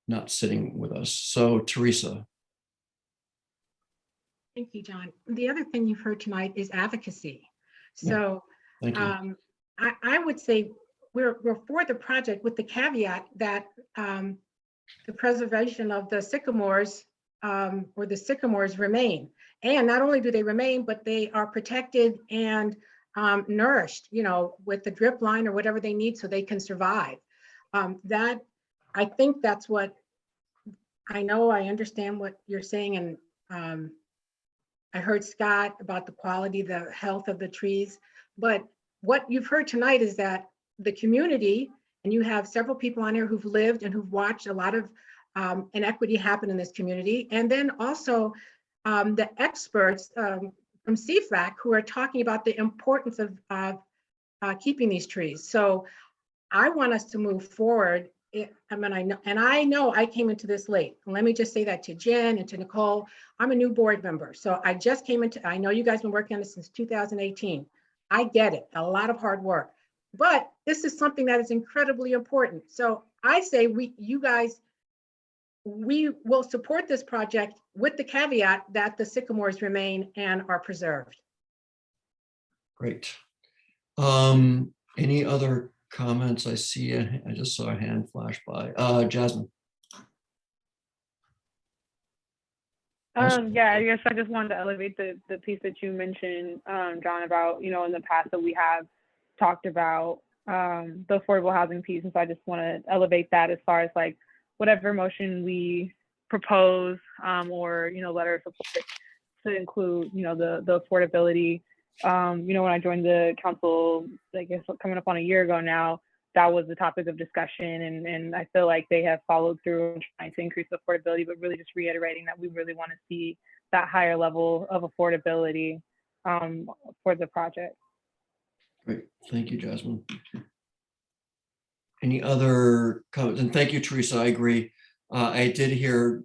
not sitting with us. So Teresa. Thank you, John. The other thing you've heard tonight is advocacy. So Thank you. I would say we're for the project with the caveat that the preservation of the sycamores or the sycamores remain. And not only do they remain, but they are protected and nourished, with the drip line or whatever they need so they can survive. I think that's what I know. I understand what you're saying. And I heard Scott about the quality, the health of the trees. But what you've heard tonight is that the community, and you have several people on here who've lived and who've watched a lot of inequity happen in this community. And then also the experts from CFAC who are talking about the importance of keeping these trees. So I want us to move forward. I know I came into this late. Let me just say that to Jen and to Nicole. I'm a new board member. So I just came into, I know you guys have been working on this since 2018. I get it, a lot of hard work. But this is something that is incredibly important. So I say you guys we will support this project with the caveat that the sycamores remain and are preserved. Great. Any other comments? I see, I just saw a hand flash by. Jasmine. Yeah, I guess I just wanted to elevate the piece that you mentioned, John, about, in the past that we have talked about the affordable housing piece. And so I just want to elevate that as far as like whatever motion we propose or, letter of support to include, the affordability. When I joined the council, I guess coming up on a year ago now, that was the topic of discussion, and I feel like they have followed through trying to increase affordability, but really just reiterating that we really want to see that higher level of affordability for the project. Great, thank you, Jasmine. Any other comments? And thank you, Teresa, I agree. I did hear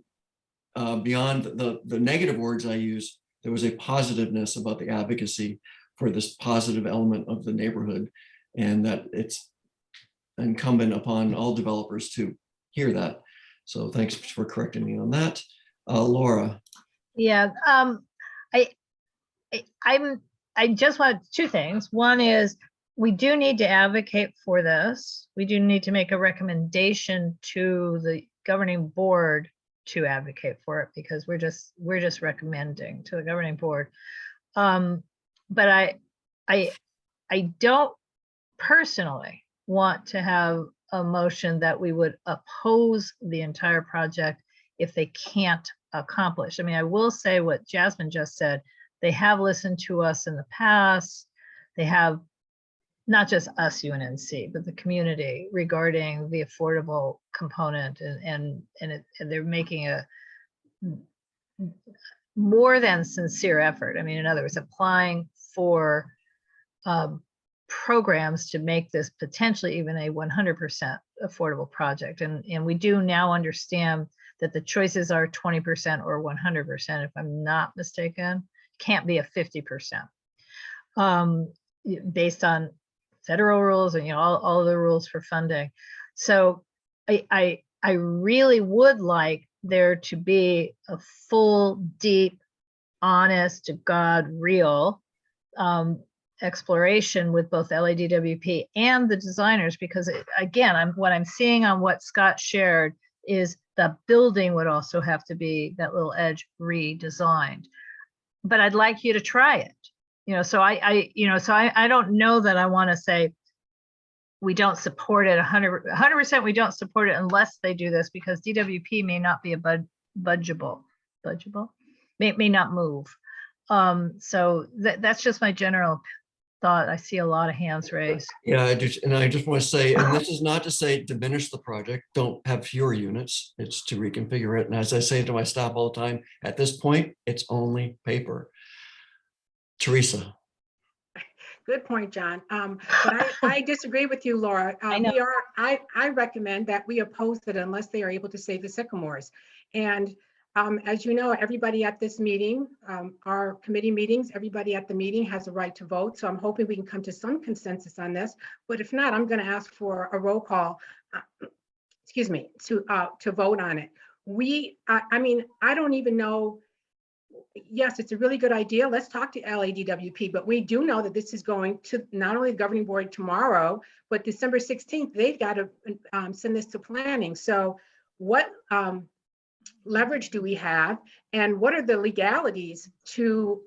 beyond the negative words I use, there was a positiveness about the advocacy for this positive element of the neighborhood, and that it's incumbent upon all developers to hear that. So thanks for correcting me on that. Laura. Yeah, I just want two things. One is we do need to advocate for this. We do need to make a recommendation to the governing board to advocate for it, because we're just recommending to the governing board. But I don't personally want to have a motion that we would oppose the entire project if they can't accomplish. I mean, I will say what Jasmine just said. They have listened to us in the past. They have not just us, UNNC, but the community regarding the affordable component, and they're making a more than sincere effort. I mean, in other words, applying for programs to make this potentially even a 100% affordable project. And we do now understand that the choices are 20% or 100%, if I'm not mistaken. Can't be a 50%, based on federal rules and all the rules for funding. So I really would like there to be a full, deep, honest to God, real exploration with both LADWP and the designers, because again, what I'm seeing on what Scott shared is the building would also have to be, that little edge, redesigned. But I'd like you to try it. So I don't know that I want to say we don't support it 100%. We don't support it unless they do this, because DWP may not be a budgeable, may not move. So that's just my general thought. I see a lot of hands raised. Yeah, I just want to say, and this is not to say diminish the project, don't have fewer units, it's to reconfigure it. And as I say to my staff all the time, at this point, it's only paper. Teresa. Good point, John. But I disagree with you, Laura. I recommend that we oppose it unless they are able to save the sycamores. And as you know, everybody at this meeting, our committee meetings, everybody at the meeting has a right to vote. So I'm hoping we can come to some consensus on this. But if not, I'm going to ask for a roll call, to vote on it. I mean, I don't even know. Yes, it's a really good idea. Let's talk to LADWP, but we do know that this is going to not only the governing board tomorrow, but December 16th, they've got to send this to planning. So what leverage do we have, and what are the legalities to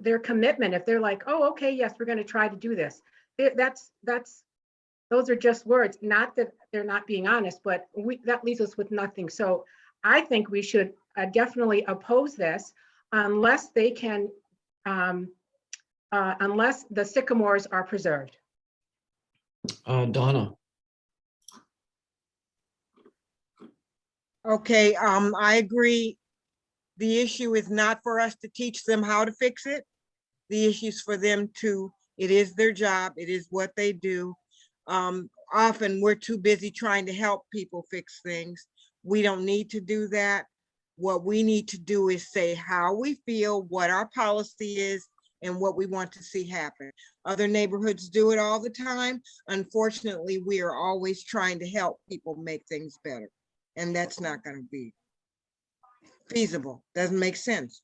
their commitment if they're like, oh, okay, yes, we're going to try to do this. Those are just words, not that they're not being honest, but that leaves us with nothing. So I think we should definitely oppose this unless they can, unless the sycamores are preserved. Donna. Okay, I agree. The issue is not for us to teach them how to fix it. The issue is for them to, it is their job, it is what they do. Often we're too busy trying to help people fix things. We don't need to do that. What we need to do is say how we feel, what our policy is, and what we want to see happen. Other neighborhoods do it all the time. Unfortunately, we are always trying to help people make things better. And that's not going to be feasible. Doesn't make sense.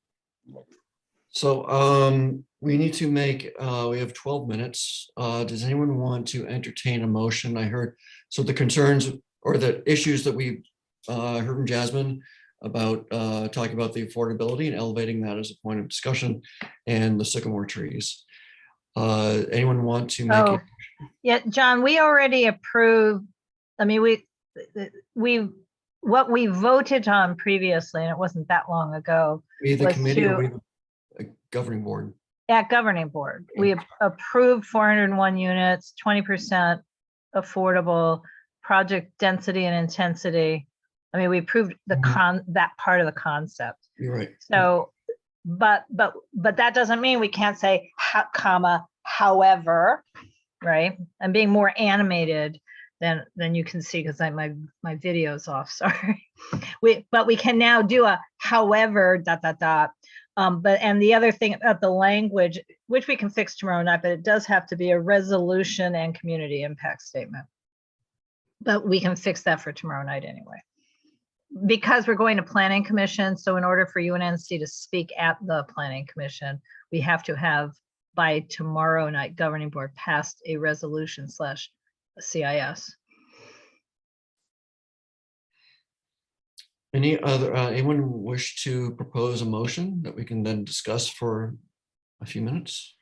So we need to make, we have 12 minutes. Does anyone want to entertain a motion? I heard, so the concerns or the issues that we heard from Jasmine about talking about the affordability and elevating that as a point of discussion and the sycamore trees. Anyone want to make Oh, it? yeah, John, we already approved, I mean, what we voted on previously, and it wasn't that long ago, We the was committee or to- we the governing board? at governing board, we approved 401 units, 20% affordable, project density and intensity. I mean, we approved the that part of the concept. You're right. So, but that doesn't mean we can't say comma, however, right? I'm being more animated than you can see because my video's off, sorry. But we can now do a however, ... And the other thing about the language, which we can fix tomorrow night, but it does have to be a resolution and community impact statement. But we can fix that for tomorrow night anyway. Because we're going to planning commission, so in order for UNNC to speak at the planning commission, we have to have by tomorrow night governing board passed a resolution / CIS. Any other, anyone wish to propose a motion that we can then discuss for a few minutes?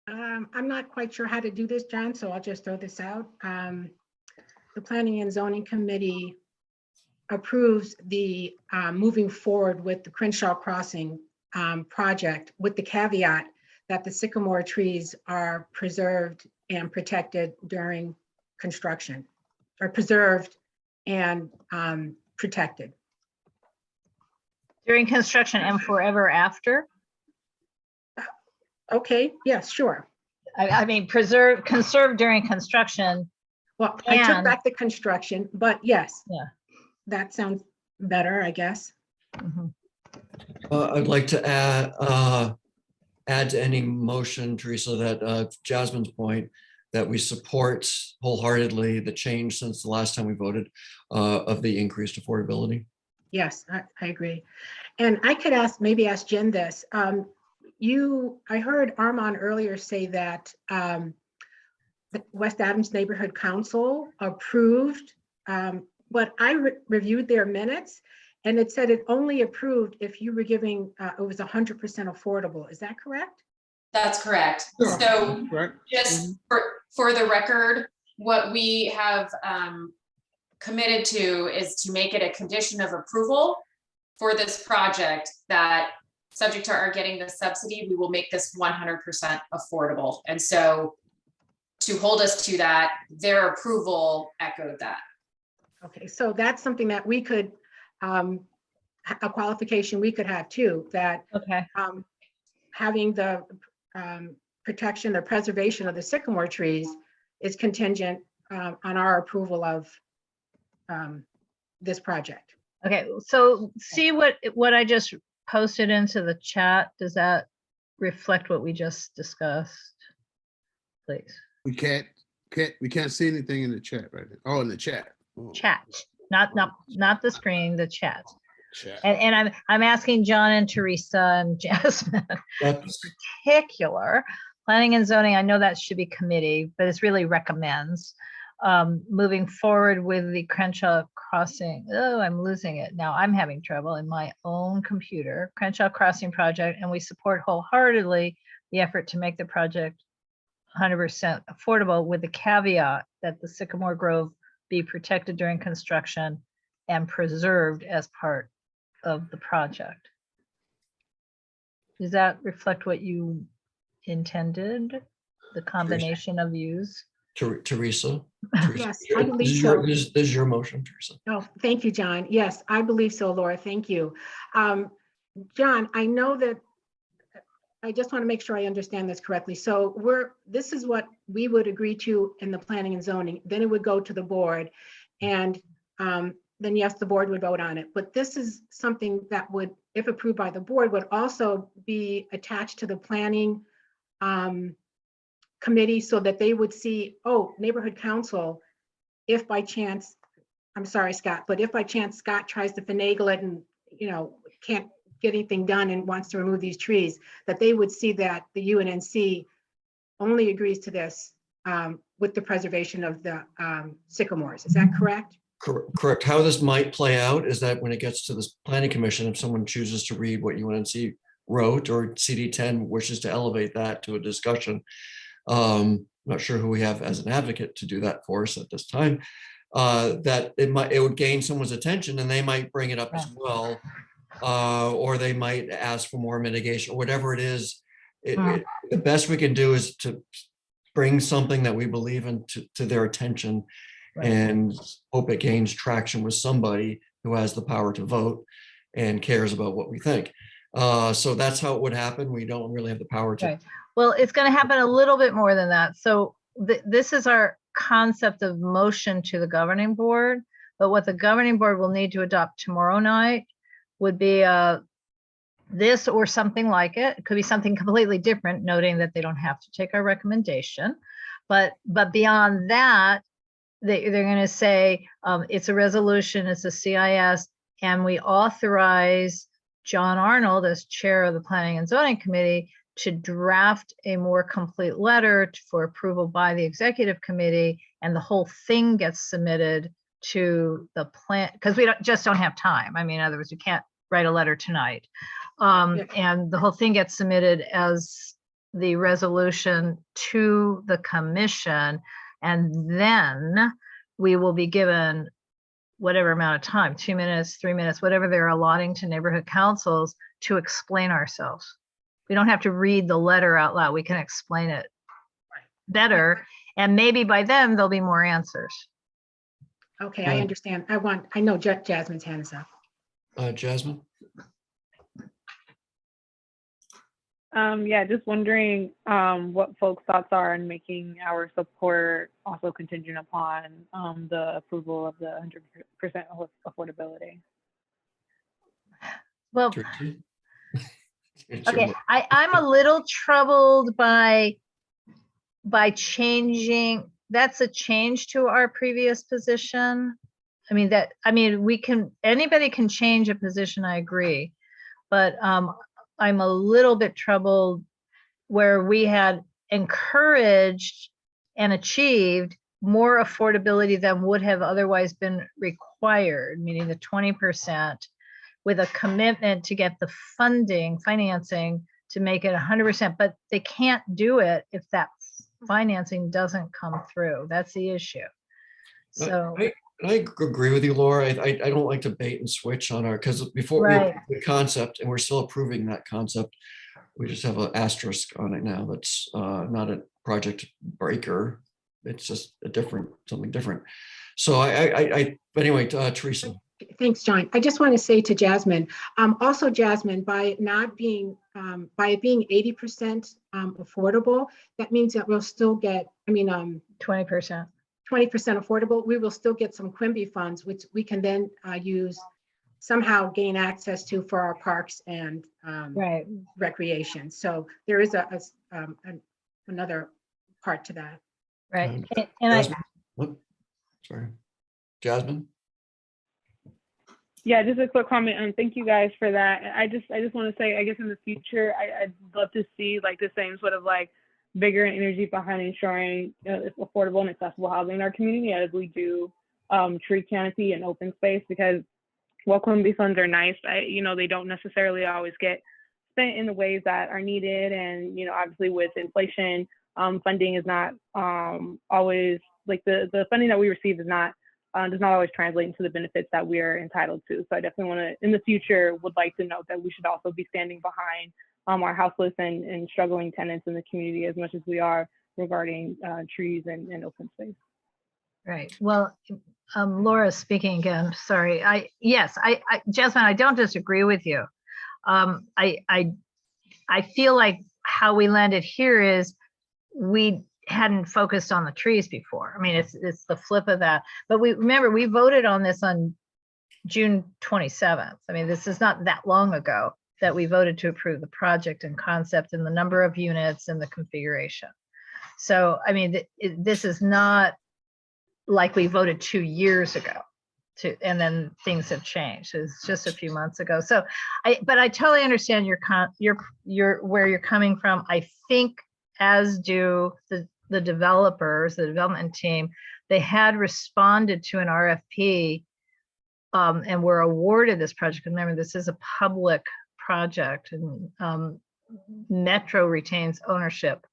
I'm not quite sure how to do this, John, so I'll just throw this out. The Planning and Zoning Committee approves the moving forward with the Crenshaw Crossing project with the caveat that the sycamore trees are preserved and protected during construction, or preserved and protected. During construction and forever after? Okay, yes, sure. I mean, conserve during construction. Well, I took back the construction, but yes. Yeah. That sounds better, I guess. I'd like to add to any motion, Teresa, that Jasmine's point, that we support wholeheartedly the change since the last time we voted of the increased affordability. Yes, I agree. And I could maybe ask Jen this. I heard Armand earlier say that the West Adams Neighborhood Council approved, but I reviewed their minutes and it said it only approved if you were giving, it was 100% affordable. Is that correct? That's correct. Sure. So Correct. just for the record, what we have committed to is to make it a condition of approval for this project that, subject to our getting the subsidy, we will make this 100% affordable. And so to hold us to that, their approval echoed that. Okay, so that's something that we could, a qualification we could have too, that having the protection or preservation of the sycamore trees is contingent on our approval of this project. Okay, so see what I just posted into the chat. Does that reflect what we just discussed? Please. We can't see anything in the chat right now. Oh, in the chat. Oh, Chat, not the screen, the chat. chat. And I'm asking John and Teresa and Jasmine in particular. Planning and zoning, I know that should be committee, but it's really recommends. Moving forward with the Crenshaw Crossing. Oh, I'm losing it. Now I'm having trouble in my own computer. Crenshaw Crossing project, and we support wholeheartedly the effort to make the project 100% affordable with the caveat that the Sycamore Grove be protected during construction and preserved as part of the project. Does that reflect what you intended? The combination of views? Teresa? Yes, I believe so. This is your motion, Teresa. Oh, thank you, John. Yes, I believe so, Laura. Thank you. John, I know that, I just want to make sure I understand this correctly. So this is what we would agree to in the planning and zoning. Then it would go to the board, and then yes, the board would vote on it. But this is something that would, if approved by the board, would also be attached to the planning committee so that they would see, oh, neighborhood council, if by chance I'm sorry, Scott, but if by chance Scott tries to finagle it and, can't get anything done and wants to remove these trees, that they would see that the UNNC only agrees to this with the preservation of the sycamores. Is that correct? Correct. How this might play out is that when it gets to this planning commission, if someone chooses to read what UNNC wrote or CD10 wishes to elevate that to a discussion, not sure who we have as an advocate to do that for us at this time, that it would gain someone's attention and they might bring it up as well, or they might ask for more mitigation or whatever it is. The best we can do is to bring something that we believe in to their attention. Right. And hope it gains traction with somebody who has the power to vote and cares about what we think. So that's how it would happen. We don't really have the power to. Right. Well, it's going to happen a little bit more than that. So this is our concept of motion to the governing board. But what the governing board will need to adopt tomorrow night would be this or something like it. It could be something completely different, noting that they don't have to take our recommendation. But beyond that, they're going to say it's a resolution, it's a CIS, and we authorize John Arnold as chair of the Planning and Zoning Committee to draft a more complete letter for approval by the executive committee, and the whole thing gets submitted to the plan, because we just don't have time. I mean, in other words, we can't write a letter tonight. And the whole thing gets submitted as the resolution to the commission. And then we will be given whatever amount of time, 2 minutes, 3 minutes, whatever they're allotting to neighborhood councils to explain ourselves. We don't have to read the letter out loud. We can explain it better. And maybe by then there'll be more answers. Okay, I understand. I know Jasmine's hand is up. Jasmine? Yeah, just wondering what folks' thoughts are on making our support also contingent upon the approval of the 100% affordability. Well, okay, I'm a little troubled by changing. That's a change to our previous position. Anybody can change a position, I agree. But I'm a little bit troubled where we had encouraged and achieved more affordability than would have otherwise been required, meaning the 20%, with a commitment to get the financing to make it 100%, but they can't do it if that financing doesn't come through. That's the issue. So I agree with you, Laura. I don't like to bait and switch on because before we have the concept, and we're still approving that concept, we just have an asterisk on it now. That's not a project breaker. It's just something different. So but anyway, Teresa. Thanks, John. I just want to say to Jasmine, also Jasmine, by it being 80% affordable, that means that we'll still get, 20%. 20% affordable, we will still get some Quimby funds, which we can then use, somehow gain access to for our parks and recreation. So there is another part to that. Right. Sorry, Jasmine. Yeah, just a quick comment. Thank you guys for that. I just want to say, I guess in the future, I'd love to see like the same sort of like bigger energy behind ensuring affordable and accessible housing in our community as we do tree canopy and open space, because while Quimby funds are nice, they don't necessarily always get spent in the ways that are needed. And, obviously with inflation, funding is not always like the funding that we receive does not always translate into the benefits that we are entitled to. So I definitely want to, in the future, would like to note that we should also be standing behind our houseless and struggling tenants in the community as much as we are regarding trees and open space. Right. Well, Laura speaking again. Sorry. Jasmine, I don't disagree with you. I feel like how we landed here is we hadn't focused on the trees before. It's the flip of that. But we voted on this on June 27th. This is not that long ago that we voted to approve the project and concept and the number of units and the configuration. So, this is not like we voted 2 years ago. and then things have changed. It's just a few months ago. So but I totally understand where you're coming from. I think as do the developers, the development team. They had responded to an RFP and were awarded this project. Remember, this is a public project, and Metro retains ownership,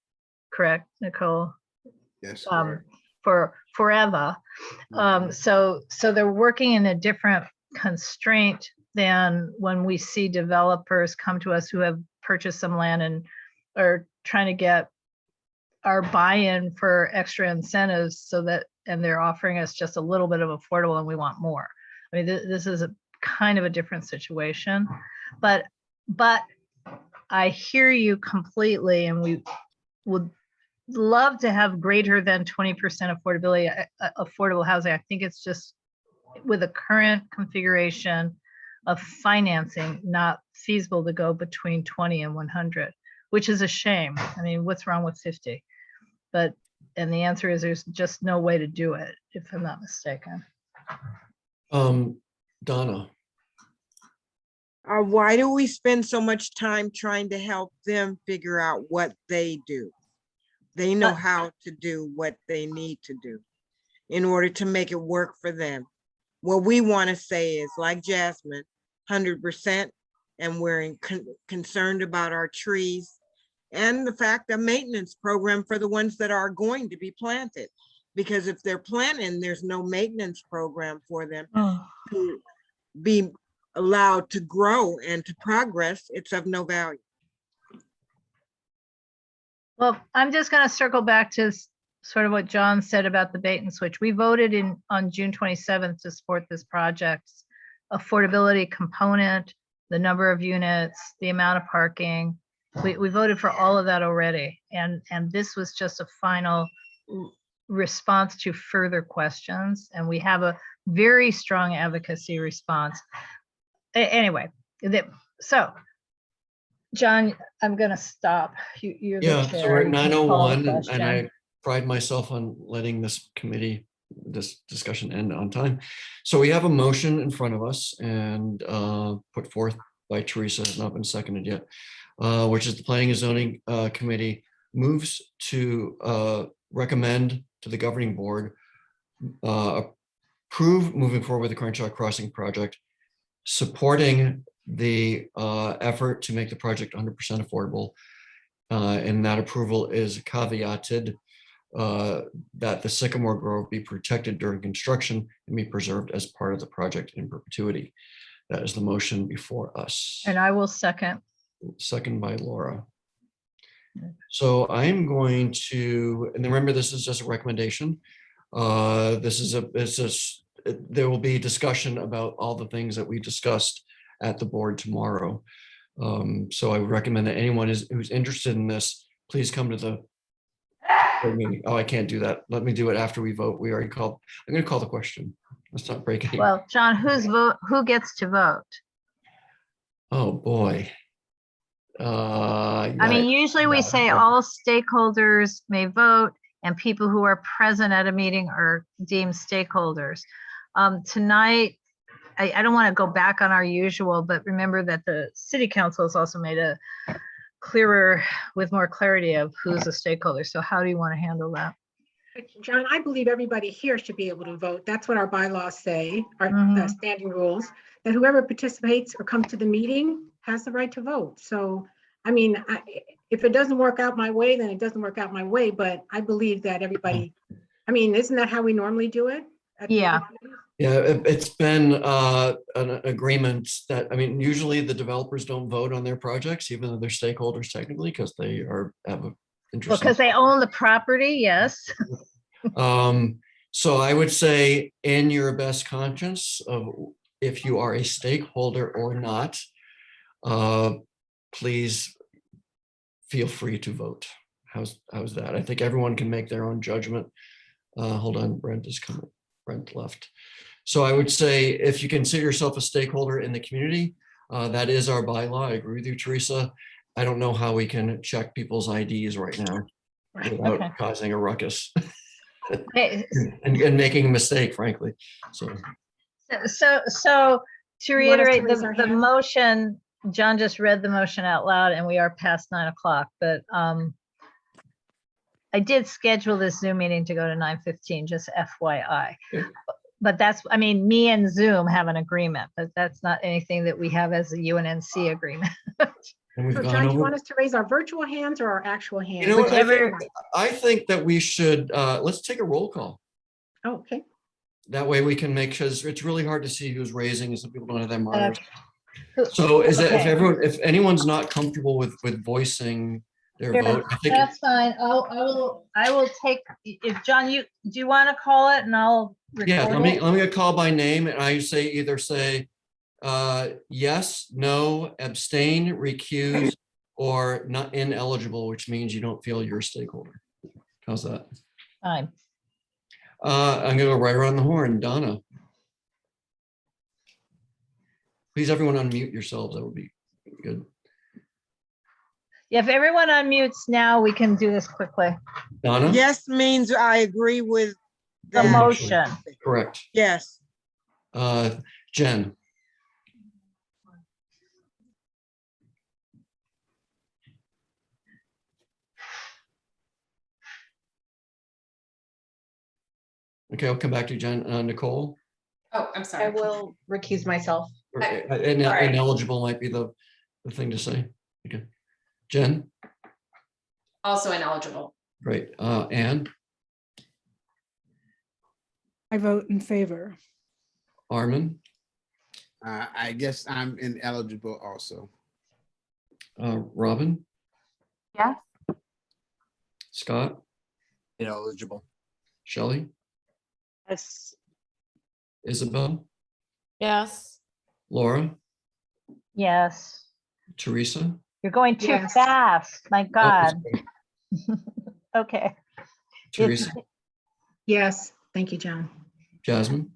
correct, Nicole? Yes. For forever. So they're working in a different constraint than when we see developers come to us who have purchased some land and are trying to get our buy-in for extra incentives, so that, and they're offering us just a little bit of affordable and we want more. I mean, this is a kind of a different situation, but I hear you completely, and we would love to have greater than 20% affordability, affordable housing. I think it's just with the current configuration of financing, not feasible to go between 20 and 100, which is a shame. I mean, what's wrong with 50? And the answer is there's just no way to do it, if I'm not mistaken. Donna. Why do we spend so much time trying to help them figure out what they do? They know how to do what they need to do in order to make it work for them. What we want to say is, like Jasmine, 100%, and we're concerned about our trees and the fact that maintenance program for the ones that are going to be planted. Because if they're planting, there's no maintenance program for them to be allowed to grow and to progress. It's of no value. Well, I'm just going to circle back to sort of what John said about the bait and switch. We voted on June 27th to support this project's affordability component, the number of units, the amount of parking. We voted for all of that already. And this was just a final response to further questions. And we have a very strong advocacy response. Anyway, so John, I'm going to stop. You're the Yeah, chair. so we're at You can call the 9:01, and question. I pride myself on letting this discussion end on time. So we have a motion in front of us and put forth by Teresa, has not been seconded yet, which is the Planning and Zoning Committee moves to recommend to the governing board approve moving forward with the Crenshaw Crossing project, supporting the effort to make the project 100% affordable. And that approval is caveated that the Sycamore Grove be protected during construction and be preserved as part of the project in perpetuity. That is the motion before us. And I will second. Second by Laura. So I'm going to, and remember, this is just a recommendation. There will be discussion about all the things that we discussed at the board tomorrow. So I would recommend that anyone who's interested in this, please come to the meeting. Oh, I can't do that. Let me do it after we vote. We already called. I'm going to call the question. Let's not break any. Well, John, who gets to vote? Oh, boy. I mean, usually we say all stakeholders may vote, and people who are present at a meeting are deemed stakeholders. Tonight, I don't want to go back on our usual, but remember that the city council has also made a clearer, with more clarity of who's a stakeholder. So how do you want to handle that? John, I believe everybody here should be able to vote. That's what our bylaws say, our standing rules, that whoever participates or comes to the meeting has the right to vote. So, I mean, if it doesn't work out my way, then it doesn't work out my way. But I believe that everybody, I mean, isn't that how we normally do it? Yeah. Yeah, it's been an agreement that, I mean, usually the developers don't vote on their projects, even though they're stakeholders technically, because they have an interest. Because they own the property, yes. So I would say, in your best conscience, if you are a stakeholder or not, please feel free to vote. How's that? I think everyone can make their own judgment. Hold on, Brent is coming. Brent left. So I would say, if you consider yourself a stakeholder in the community, that is our bylaw. I agree with you, Teresa. I don't know how we can check people's IDs right now without causing a ruckus and making a mistake, frankly. So to You want us to reiterate, raise our the hand? motion, John just read the motion out loud and we are past 9 o'clock, but I did schedule this Zoom meeting to go to 9:15, just FYI. But that's, I mean, me and Zoom have an agreement, but that's not anything that we have as a UNNC agreement. And we've So gone John, do you over. want us to raise our virtual hands or our actual hands? You know what, Whichever- I think that we should, let's take a roll call. Oh, okay. That way we can make, because it's really hard to see who's raising, and some people don't have their Uh, monitors. So is that, okay. if anyone's not comfortable with voicing their Sure, vote, I think, That's fine. I will take, if John, do you want to call it and I'll yeah, record let it? me call by name, and I say either say yes, no, abstain, recuse, or not ineligible, which means you don't feel you're a stakeholder. How's that? Fine. I'm gonna go right around the horn. Donna. Please, everyone unmute yourselves. That would be good. Yeah, if everyone unmutes now, we can do this quickly. Donna? Yes means I agree with The that. motion. Correct. Yes. Jen? Okay, I'll come back to you, Jen. Nicole? Oh, I'm I sorry. will recuse myself. Or, All right. ineligible might be the thing to say. Okay. Jen? Also ineligible. Great. Anne? I vote in favor. Armin? I guess I'm ineligible also. Robin? Yes. Scott? Ineligible. Shelley? Yes. Isabel? Yes. Laura? Yes. Teresa? You're going too Yes. fast. My Oh, God. sorry. Okay. Teresa? Yes, thank you, John. Jasmine?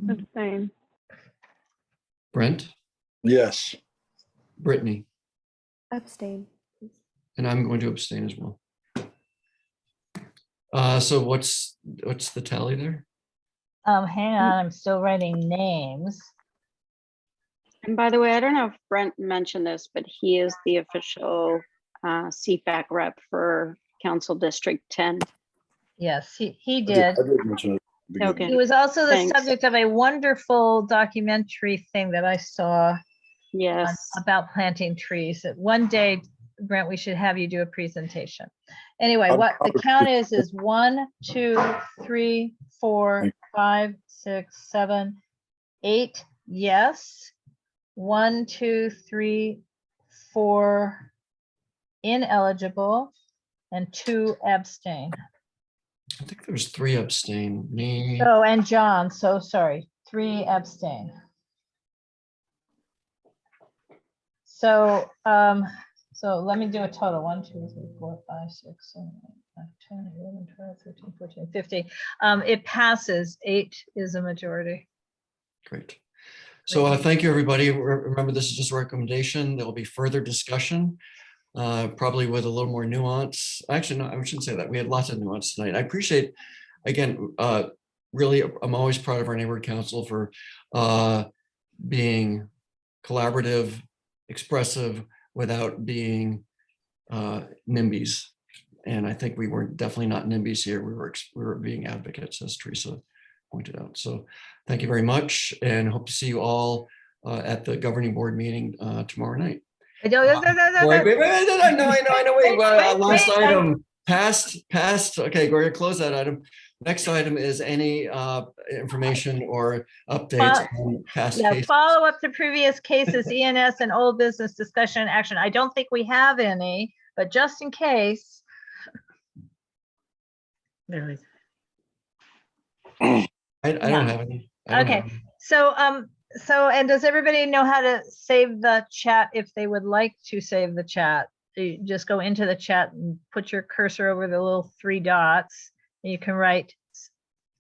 Abstain. Brent? Yes. Brittany? Abstain. And I'm going to abstain as well. So what's the tally there? Hang on, I'm still writing names. And by the way, I don't know if Brent mentioned this, but he is the official CFAC rep for Council District 10. Yes, he I did. did mention it. at the beginning. Okay. He was also the Thanks. subject of a wonderful documentary thing that I saw Yes. about planting trees. One day, Brent, we should have you do a presentation. Anyway, I'm- what the count is 1, 2, 3, 4, 5, 6, 7, 8 yes. 1, 2, 3, 4 ineligible and 2 abstain. I think there's 3 abstain. Me. Oh, and John, so sorry, 3 abstain. So, so let me do a total. 1, 2, 3, 4, 5, 6, 7, 8, 9, 10, 11, 12, 13, 14, 15. It passes. 8 is a majority. Great. So thank you, everybody. Remember, this is just a recommendation. There will be further discussion, probably with a little more nuance. Actually, no, I shouldn't say that. We had lots of nuance tonight. I appreciate, again, really, I'm always proud of our neighborhood council for being collaborative, expressive, without being NIMBYs. And I think we were definitely not NIMBYs here. We were being advocates, as Teresa pointed out. So thank you very much, and hope to see you all at the governing board meeting tomorrow night. Wait, Wait, I know. Wait, last item, passed. Okay, we're gonna close that item. Next item is any information or updates on past Yeah, cases. follow up to previous cases, ENS and old business discussion and action. I don't think we have any, but just in case. There is. I don't have any. I don't Okay, have any. so, and does everybody know how to save the chat if they would like to save the chat? You just go into the chat and put your cursor over the little 3 dots. And you can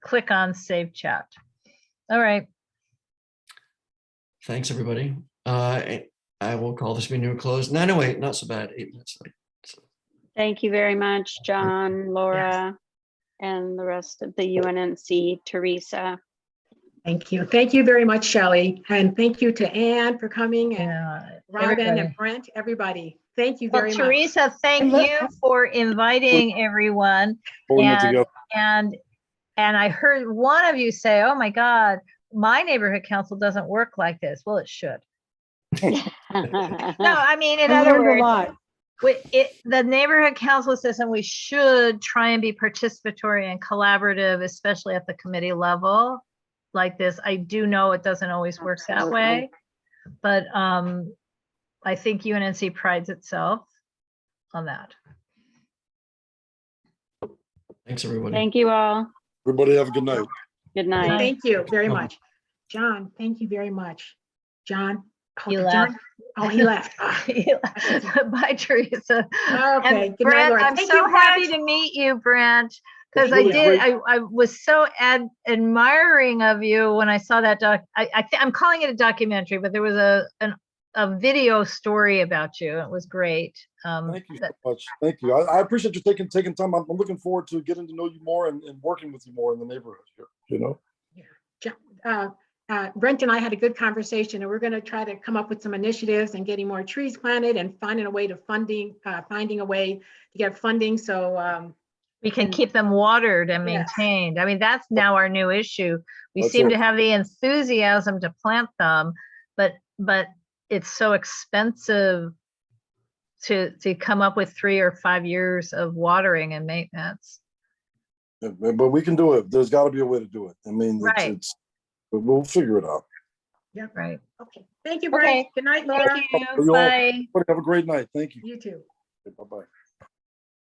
click on save chat. All right. Thanks, everybody. I will call this meeting to a close. 9:08, not so bad. 8 minutes late. So, Thank you very much, John, Laura, and the rest of the UNNC, Teresa. Thank you. Thank you very much, Shelley. And thank you to Anne for coming and Yeah, Robin everybody. and Brent, everybody. Thank you Well, very much. Teresa, thank you for inviting everyone. Pulling it And, together. and I heard one of you say, oh my God, my neighborhood council doesn't work like this. Well, it should. No, I mean, in I other learned a words, lot. the neighborhood council system, we should try and be participatory and collaborative, especially at the committee level like this. I do know it doesn't always work that way, but I think UNNC prides itself on that. Thanks, everybody. Thank you all. Everybody have a good night. Good night. Thank you very much. John, thank you very much. John. Oh, He did left. John? Oh, he left. Ah, Bye, Teresa. okay. And Good night, Brent, Laura. I'm Thank so you, happy Brent. to meet you, Brent, because It's really I was so admiring of you when I saw that I'm calling it a documentary, but there was a video story about you. It was great. Thank you so much. Thank you. I appreciate you taking time. I'm looking forward to getting to know you more and working with you more in the neighborhood here, you know? Brent and I had a good conversation, and we're going to try to come up with some initiatives and getting more trees planted and finding a way to get funding. So we can keep them watered and maintained. I mean, that's now our new issue. We seem to have the enthusiasm to plant them, but it's so expensive to come up with 3 or 5 years of watering and maintenance. Yeah, but we can do it. There's got to be a way to do it. I mean, but we'll figure it out. Yeah. Right. Okay. Thank you, Brent. Okay. Good night, Laura. Thank you. Bye. Have a great night. Thank you. You too. Bye-bye.